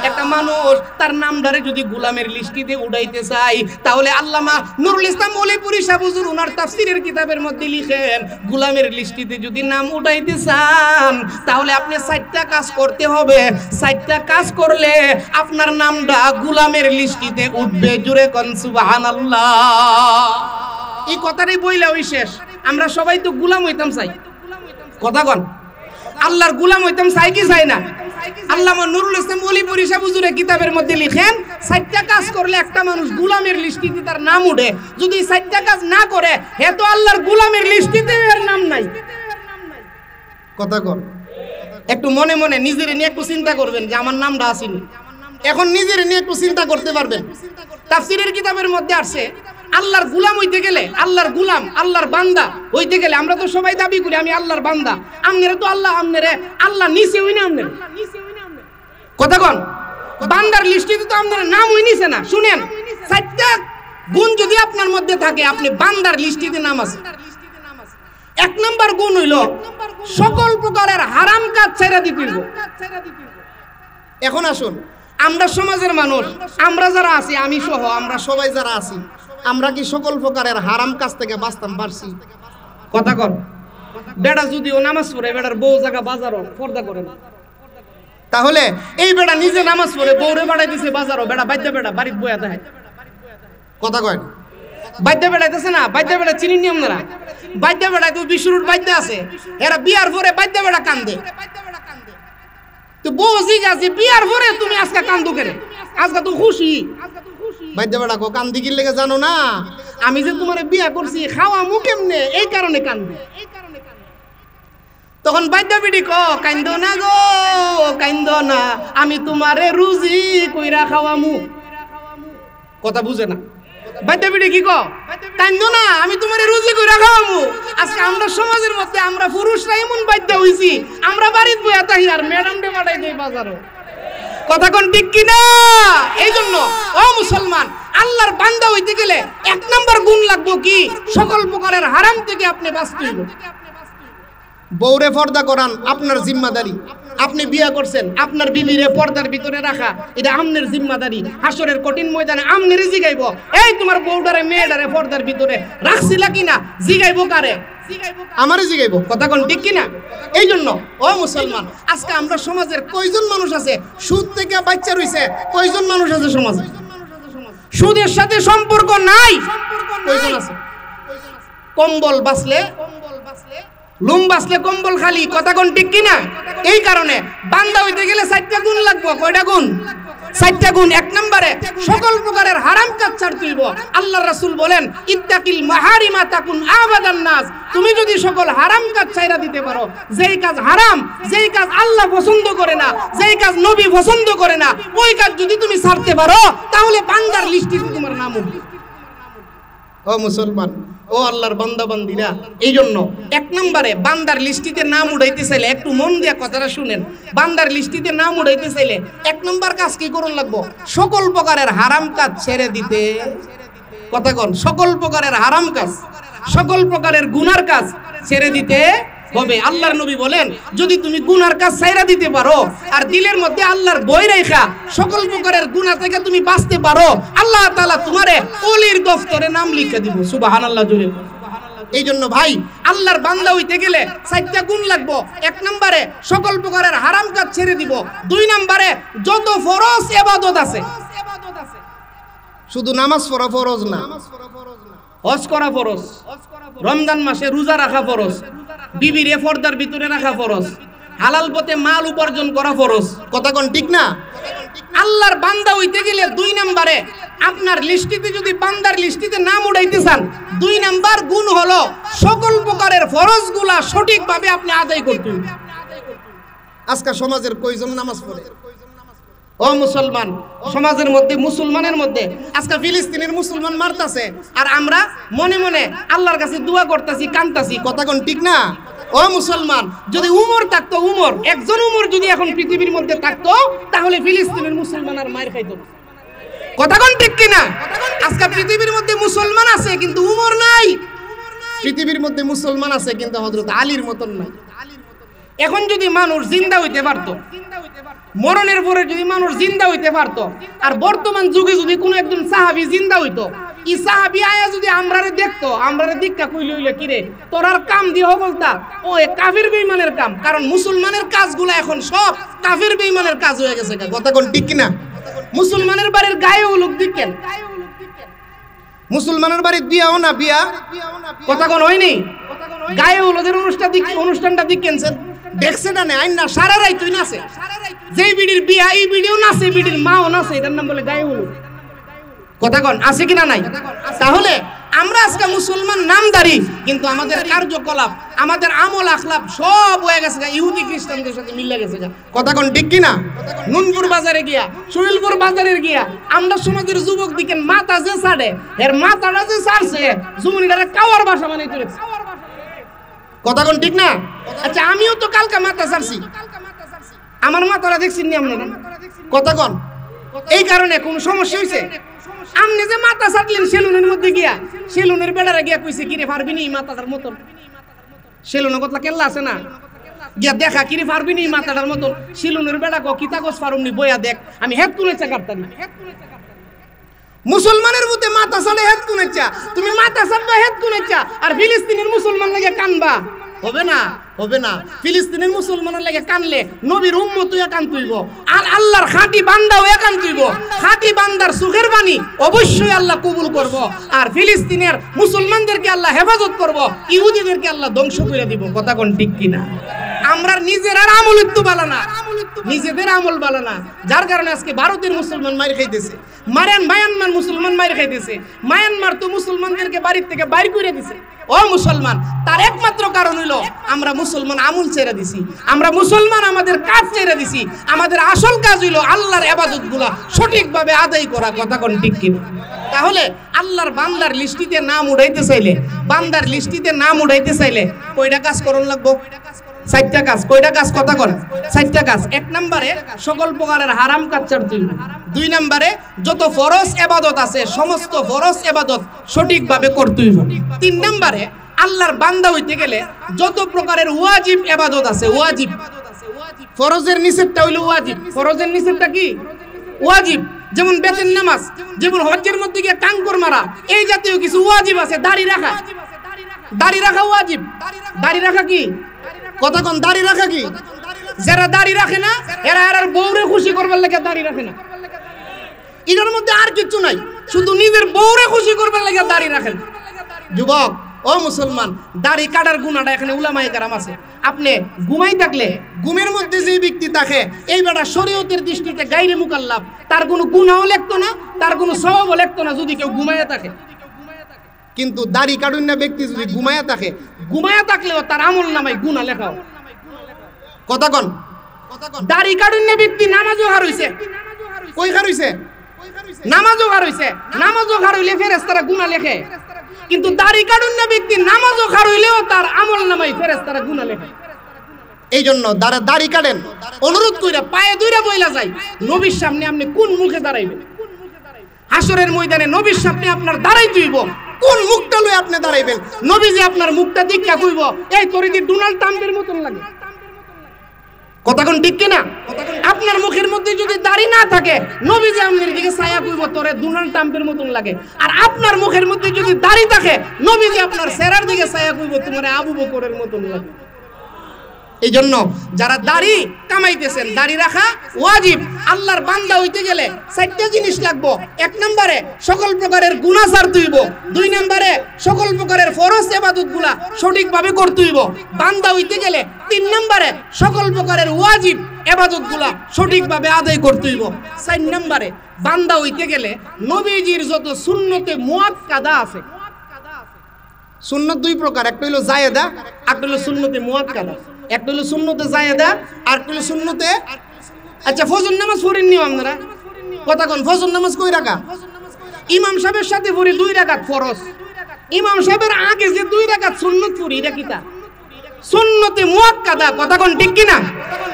একটা মানুষ তার নামটারে যদি গোলামের লিস্টিতে উঠাইতে চাই, তাহলে আল্লামা নুরুল ইসলাম ওলিপুরি সাহেব হুজুর ওনার তাফসীরের কিতাবের মধ্যে লিখেন, গোলামের লিস্টিতে যদি নাম উঠাইতে চান, তাহলে আপনি 4টা কাজ করতে হবে। 4টা কাজ করলে আপনার নামটা গোলামের লিস্টিতে উঠবে। জুরে কোন সুবহানাল্লাহ। এই কথাটাই বইলা ওই শেষ। আমরা সবাই তো গোলাম হইতাম চাই। কথা কোন। আল্লাহর গোলাম হইতাম চাই কি চাই না? আল্লামা নুরুল ইসলাম ওলিপুরি সাহেব হুজুরের কিতাবের মধ্যে লিখেন, 4টা কাজ করলে একটা মানুষ গোলামের লিস্টিতে তার নাম উঠে। যদি 4টা কাজ না করে, হে তো আল্লাহর গোলামের লিস্টিতে এর নাম নাই। কথা কোন। একটু মনে মনে নিজের নিয়ে একটু চিন্তা করবেন যে আমার নামটা আসেনি। এখন নিজের নিয়ে একটু চিন্তা করতে পারবেন। তাফসীরের কিতাবের মধ্যে আসছে, আল্লাহর গোলাম হইতে গেলে, আল্লাহর গোলাম, আল্লাহর বান্দা হইতে গেলে, আমরা তো সবাই দাবি করি আমি আল্লাহর বান্দা। আমনেরে তো আল্লাহ, আমনেরে আল্লাহ নিচে হই না আমনেরে। কথা কোন। বান্দার লিস্টিতে তো আপনার নাম হই নিছে না। শুনেন, 4টা গুণ যদি আপনার মধ্যে থাকে, আপনি বান্দার লিস্টিতে নাম আছে। 1 নাম্বার গুণ হইল সকল প্রকারের হারাম কাজ ছেড়ে দিতে হবে। এখন আসুন, আমরা সমাজের মানুষ, আমরা যারা আছি, আমি সহ আমরা সবাই যারা আছি, আমরা কি সকল প্রকারের হারাম কাজ থেকে বাঁচতাম পারছি? কথা কর। বেড়া যদিও নামাজ পড়ে, বেড়ার বউ জায়গা বাজারও পর্দা করে না, তাহলে এই বেড়া নিজে নামাজ পড়ে বউরে বাড়াই দিছে বাজারও, বেড়া বাইদ্যা বেড়া বাড়িতে বয়া দেয়। কথা কয়। বাইদ্যা বেড়াইতেছে না? বাইদ্যা বেড়া চিনি নি আপনারা? বাইদ্যা বেড়াই তো বিশুরুর বাইদ্যা আছে, এরা বিয়ার পরে বাইদ্যা বেড়া কান্দে। তো বউ জিজ্ঞাসা, বিয়ার পরে তুমি আজকে কান্দো কেন? আজকে তো খুশি। বাইদ্যা বেড়া কো, কান্দি কি লেগে জানো না? আমি যে তোমার বিয়া করছি, খাওয়া মু কেমনে, এই কারণে কান্দে। তখন বাইদ্যা বিডি ক, কান্দো না গো, কান্দো না, আমি তোমারে রুজি কইরা খাওয়ামু। কথা বুঝে না? বাইতে বিড়ি কি কো কান্দো না, আমি তোমারে রুজি কইরা খাওয়ামু। আজকে আমরা সমাজের মধ্যে আমরা পুরুষরা এমন বাইতে হইছি, আমরা বাড়িতে বইয়া থাকি আর ম্যাডামরে পাঠাই দেই বাজারে। কথা কোন ঠিক কি না? এই জন্য ও মুসলমান, আল্লাহর বান্দা হইতে গেলে এক নাম্বার গুণ লাগবো কি? সকল প্রকারের হারাম থেকে আপনি বাঁচতে হইব। বউরে পর্দা করান আপনার জিম্মাদারি। আপনি বিয়া করছেন, আপনার বিবিরে পর্দার ভিতরে রাখা এটা আমনের জিম্মাদারি। হাসরের কঠিন ময়দানে আমনেরই জিগাইব, এই তোমার বউডারে মেয়েডারে পর্দার ভিতরে রাখছিলা কিনা? জিগাইব কারে? আমারে জিগাইব। কথা কোন ঠিক কিনা? এই জন্য ও মুসলমান, আজকে আমরা সমাজের কয়জন মানুষ আছে সুদ থেকে বাচ্চা রইছে? কয়জন মানুষ আছে সমাজে সুদের সাথে সম্পর্ক নাই? কয়জন আছে? কম্বল বাঁচলে লুম বাঁচলে কম্বল খালি। কথা কোন ঠিক কিনা? এই কারণে বান্দা হইতে গেলে 4টা গুণ লাগবে। কয়টা গুণ? 4টা গুণ। এক নম্বরে সকল প্রকারের হারাম কাজ ছাড়তে হইব। আল্লাহর রাসূল বলেন, ইত্তাকিল মাহারিমা তাকুন আবাদান নাস। তুমি যদি সকল হারাম কাজ ছাইরা দিতে পারো, যেই কাজ হারাম, যেই কাজ আল্লাহ পছন্দ করে না, যেই কাজ নবী পছন্দ করে না, ওই কাজ যদি তুমি ছাড়তে পারো, তাহলে বান্দার লিস্টে তোমার নাম উঠবে। ও মুসলমান, ও আল্লাহর বান্দা বান্দিরা, এই জন্য এক নম্বরে বান্দার লিস্টিতে নাম উঠাইতে চাইলে একটু মন দিয়া কথাটা শুনেন। বান্দার লিস্টিতে নাম উঠাইতে চাইলে এক নম্বর কাজ কি করুন লাগবো? সকল প্রকারের হারাম কাজ ছেড়ে দিতে। কথা কোন? সকল প্রকারের হারাম কাজ, সকল প্রকারের গুনার কাজ ছেড়ে দিতে হবে। আল্লাহর নবী বলেন, যদি তুমি গুনার কাজ ছাইরা দিতে পারো আর দিলের মধ্যে আল্লাহর ভয় রাখা সকল প্রকারের গুনাহ থেকে তুমি বাঁচতে পারো, আল্লাহ তাআলা তোমারে ওলির দফতরে নাম লিখে দিব। সুবহানাল্লাহ জোরে। এই জন্য ভাই, আল্লাহর বান্দা হইতে গেলে 4টা গুণ লাগবো। এক নম্বরে সকল প্রকারের হারাম কাজ ছেড়ে দিব। 2 নম্বরে যত ফরজ ইবাদত আছে, শুধু নামাজ পড়া ফরজ না, হজ করা ফরজ, রমজান মাসে রোজা রাখা ফরজ, বিবিরে পর্দার ভিতরে রাখা ফরজ, হালাল পথে মাল উপার্জন করা ফরজ। কথা কোন ঠিক না? আল্লাহর বান্দা হইতে গেলে 2 নম্বরে আপনার লিস্টিতে যদি বান্দার লিস্টিতে নাম উঠাইতে চান, 2 নম্বর গুণ হলো সকল প্রকারের ফরজগুলা সঠিকভাবে আপনি আদায় করতে হবে। আজকে সমাজের কয়জন নামাজ পড়ে? ও মুসলমান, সমাজের মধ্যে মুসলমানের মধ্যে আজকে ফিলিস্তিনের মুসলমান মারতাছে আর আমরা মনে মনে আল্লাহর কাছে দোয়া করতেছি, কাঁদতাছি। কথা কোন ঠিক না? ও মুসলমান, যদি উমর থাকতো, উমর, একজন উমর যদি এখন পৃথিবীর মধ্যে থাকতো, তাহলে ফিলিস্তিনের মুসলমান আর মার খাইতো। কথা কোন ঠিক কিনা? আজকে পৃথিবীর মধ্যে মুসলমান আছে কিন্তু উমর নাই। পৃথিবীর মধ্যে মুসলমান আছে কিন্তু হযরত আলীর মতন নাই। এখন যদি মানুষ জিন্দা হইতে পারতো, মরণের পরে যদি মানুষ জিন্দা হইতে পারতো, আর বর্তমান যুগে যদি কোনো একজন সাহাবী জিন্দা হইতো, এই সাহাবী আয়া যদি আমরারে দেখতো, আমরারে দীক্ষা কইলে হইলে কিরে তোরার কাম দিয়ে বলতা ও এ কাফির বেঈমানের কাম। কারণ মুসলমানের কাজগুলো এখন সব কাফির বেঈমানের কাজ হয়ে গেছে। কথা কোন ঠিক কিনা? মুসলমানের বাড়ির গায়ে উলুক দিকেন, মুসলমানের বাড়ির বিয়াও না বিয়া। কথা কোন হয়নি? গায়ে উলুদের অনুষ্ঠানটা দিকেন দেখছে না? আইন না সারা রাই তুই নাচে, যেই বিড়ির বিয়া এই বিড়িও নাচে, বিড়ির মাও নাচে, এটার নাম বলে গায়ে উলুক। কথা কোন আছে কিনা নাই? তাহলে আমরা আজকে মুসলমান নামদারি, কিন্তু আমাদের কার্যকলাপ, আমাদের আমল আখলাপ সব হয়ে গেছে ইহুদি খ্রিস্টানদের সাথে মিলে গেছে। কথা কোন ঠিক কিনা? নুনপুর বাজারে গিয়া, সুরিলপুর বাজারে গিয়া আমরা সমাজের যুবক দিকে মাথা যে ছাড়ে, এর মাথাটা যে ছাড়ছে জুমনিটারে কাওয়ার ভাষা মানে তুলেছে। কথা কোন ঠিক না? আচ্ছা, আমিও তো কালকে মাথা ছাড়ছি, আমার মাথাটা দেখছেন নি আপনারা? কথা কোন? এই কারণে কোন সমস্যা হয়েছে? আপনি যে মাথা ছাড়লেন সেলুনের মধ্যে গিয়া, সেলুনের বেড়ারে গিয়া কইছে কিরে পারবি নি মাথাটার মতন? সেলুনের কথা কেল্লা আছে না, গিয়া দেখা কিরে পারবি নি মাথাটার মতন? সেলুনের বেড়া কো কিতা গোস পারুমনি, বইয়া দেখ আমি হেড তুলেছে কাটতাম। মুসলমানের মধ্যে মাথা ছাড়ে হেড তুলেছা, তুমি মাথা ছাড়বে হেড তুলেছা, আর ফিলিস্তিনের মুসলমান লাগে কানবা? হবে না, হবে না। ফিলিস্তিনের মুসলমানের লাগে কানলে নবীর উম্মত হইয়া কান তুইব, আর আল্লাহর খাঁটি বান্দা হইয়া কান তুইব। খাঁটি বান্দার সুখের বাণী অবশ্যই আল্লাহ কবুল করব, আর ফিলিস্তিনের মুসলমানদেরকে আল্লাহ হেফাজত করব, ইহুদিদেরকে আল্লাহ ধ্বংস করে দিব। কথা কোন ঠিক কিনা? আমরা নিজের আর আমল একটু বালা না, নিজেদের আমল বালা না, যার কারণে আজকে ভারতের মুসলমান মাইর খাইতেছে, মায়ানমার মুসলমান মাইর খাইতেছে। মায়ানমার তো মুসলমানদেরকে বাড়ির থেকে বাইর করে দিছে। ও মুসলমান, তার একমাত্র কারণ হইল আমরা মুসলমান আমল ছেড়ে দিছি, আমরা মুসলমান আমাদের কাজ ছেড়ে দিছি। আমাদের আসল কাজ হইল আল্লাহর ইবাদতগুলা সঠিকভাবে আদায় করা। কথা কোন ঠিক কিনা? তাহলে আল্লাহর বান্দার লিস্টিতে নাম উঠাইতে চাইলে, বান্দার লিস্টিতে নাম উঠাইতে চাইলে কয়টা কাজ করণ লাগবো? 4টা কাজ। কয়টা কাজ? কথা কন। 4টা কাজ। 1 নম্বরে সকল প্রকারের হারাম কাজ ছাড়তে হইবে। 2 নম্বরে যত ফরজ ইবাদত আছে সমস্ত ফরজ ইবাদত সঠিকভাবে করতে হইবে। 3 নম্বরে আল্লাহর বান্দা হইতে গেলে যত প্রকারের ওয়াজিব ইবাদত আছে, ওয়াজিব, ফরজের নিষেধটা হইলো ওয়াজিব। ফরজের নিষেধটা কি? ওয়াজিব। যেমন বেতের নামাজ, যেমন হজ্জের মধ্যে গিয়ে কাঙ্কর মারা, এই জাতীয় কিছু ওয়াজিব আছে। দাড়ি রাখা, দাড়ি রাখা ওয়াজিব। দাড়ি রাখা কি? কথা কোন। দাড়ি রাখা কি? যারা দাড়ি রাখে না এরা এর বউরে খুশি করবার লাগে দাড়ি রাখে না। এর মধ্যে আর কিছু নাই, শুধু নিজের বউরে খুশি করবার লাগে দাড়ি রাখেন। যুবক ও মুসলমান, দাড়ি কাটার গুনাহটা এখানে উলামায়ে কেরাম আছে। আপনি ঘুমাই থাকলে ঘুমের মধ্যে যে ব্যক্তি থাকে এই বেটা শরীয়তের দৃষ্টিতে গায়রে মুকাল্লাফ, তার কোনো গুনাহও লিখতো না, তার কোনো সওয়াবও লিখতো না যদি কেউ ঘুমাইয়া থাকে। কিন্তু দাড়ি কাটুন না ব্যক্তি যদি ঘুমাইয়া থাকে, ঘুমাইয়া থাকলেও তার আমল নামায় গুনাহ লেখাও। কথা কোন। দাড়ি কাটুন না ব্যক্তি নামাজও হার হইছে। কই হার হইছে? নামাজও হার হইছে। নামাজও হার হইলে ফেরেশতারা গুনাহ লেখে, কিন্তু দাড়ি কাটুন না ব্যক্তি নামাজও হার হইলেও তার আমল নামায় ফেরেশতারা গুনাহ লেখে। এই জন্য দাড়ি কাটেন, অনুরোধ কইরা পায়ে দুইরা বইলা যায় নবীর সামনে আপনি কোন মুখে দাঁড়াইবেন? হাসরের ময়দানে নবীর সামনে আপনার দাঁড়াইতে হইব, কোন মুখটা লয়ে আপনি দাঁড়াইবেন? নবী যে আপনার মুখটা দেখা কইব এই তরিদি ডোনাল্ড ট্রাম্পের মতন লাগে। কথা কোন ঠিক কিনা? আপনার মুখের মধ্যে যদি দাড়ি না থাকে নবী যে আপনার দিকে ছায়া কইব তোরে ডোনাল্ড ট্রাম্পের মতন লাগে। আর আপনার মুখের মধ্যে যদি দাড়ি থাকে নবী যে আপনার চেহারার দিকে ছায়া কইব তোমার আবু বকরের মতন লাগে। এই জন্য যারা দাড়ি কামাইতেছেন, দাড়ি রাখা ওয়াজিব। আল্লাহর বান্দা হইতে গেলে 4টা জিনিস লাগবো। 1 নম্বরে সকল প্রকারের গুনাহ ছাড়তে হইব। 2 নম্বরে সকল প্রকারের ফরজ ইবাদতগুলা সঠিকভাবে করতে হইব। বান্দা হইতে গেলে 3 নম্বরে সকল প্রকারের ওয়াজিব ইবাদতগুলা সঠিকভাবে আদায় করতে হইব। 4 নম্বরে বান্দা হইতে গেলে নবীজির যত সুন্নতে মুআক্কাদা আছে। সুন্নাত 2 প্রকার, একটা হলো জায়েদা, একটা হলো সুন্নতে মুআক্কাদা। একটা হলো সুন্নতে জায়েদা আর একটা হলো সুন্নতে। আচ্ছা, ফজর নামাজ পড়েননি আপনারা? কথা কোন। ফজর নামাজ কই রাখা? ইমাম সাহেবের সাথে পড়ি 2 রাকাত ফরজ। ইমাম সাহেবের আগে যে 2 রাকাত সুন্নত পড়ি এটা কিটা? সুন্নতে মুআক্কাদা। কথা কোন ঠিক কিনা?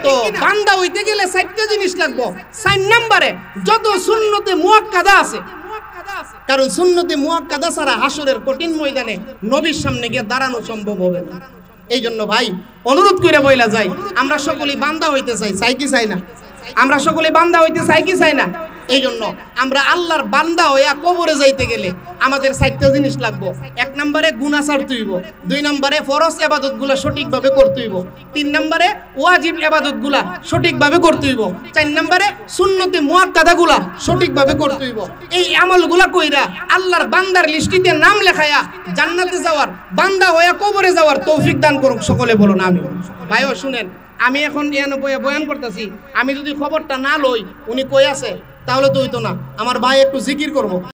তো বান্দা হইতে গেলে 4টা জিনিস লাগবো। 4 নম্বরে যত সুন্নতে মুআক্কাদা আছে, কারণ সুন্নতে মুআক্কাদা ছাড়া হাসরের কঠিন ময়দানে নবীর সামনে গিয়ে দাঁড়ানো সম্ভব হবে না। এই জন্য ভাই অনুরোধ করে বইলা যাই, আমরা সকলেই বান্দা হইতে চাই, চাই কি চাই না? আমরা সকলেই বান্দা হইতে চাই কি চাই না? এই জন্য আমরা আল্লাহর বান্দা হইয়া কবরে যাইতে গেলে আমাদের 4টা জিনিস লাগবো। 1 নম্বরে গুনাহ ছাড়তে হইব। 2 নম্বরে ফরজ ইবাদতগুলা সঠিকভাবে করতে হইব। 3 নম্বরে ওয়াজিব ইবাদতগুলা সঠিকভাবে করতে হইব। 4 নম্বরে সুন্নতে মুআক্কাদাগুলা সঠিকভাবে করতে হইব। এই আমলগুলা কইরা আল্লাহর বান্দার লিস্টিতে নাম লেখায়া জান্নাতে যাওয়ার, বান্দা হইয়া কবরে যাওয়ার তৌফিক দান করুক সকলে বলুন আমিন। ভাইও শুনেন, আমি এখন বয়ান করতেছি, আমি যদি খবরটা না লই উনি কই আছে তাহলে তো হইতো না। আমার ভাই একটু জিকির করবো।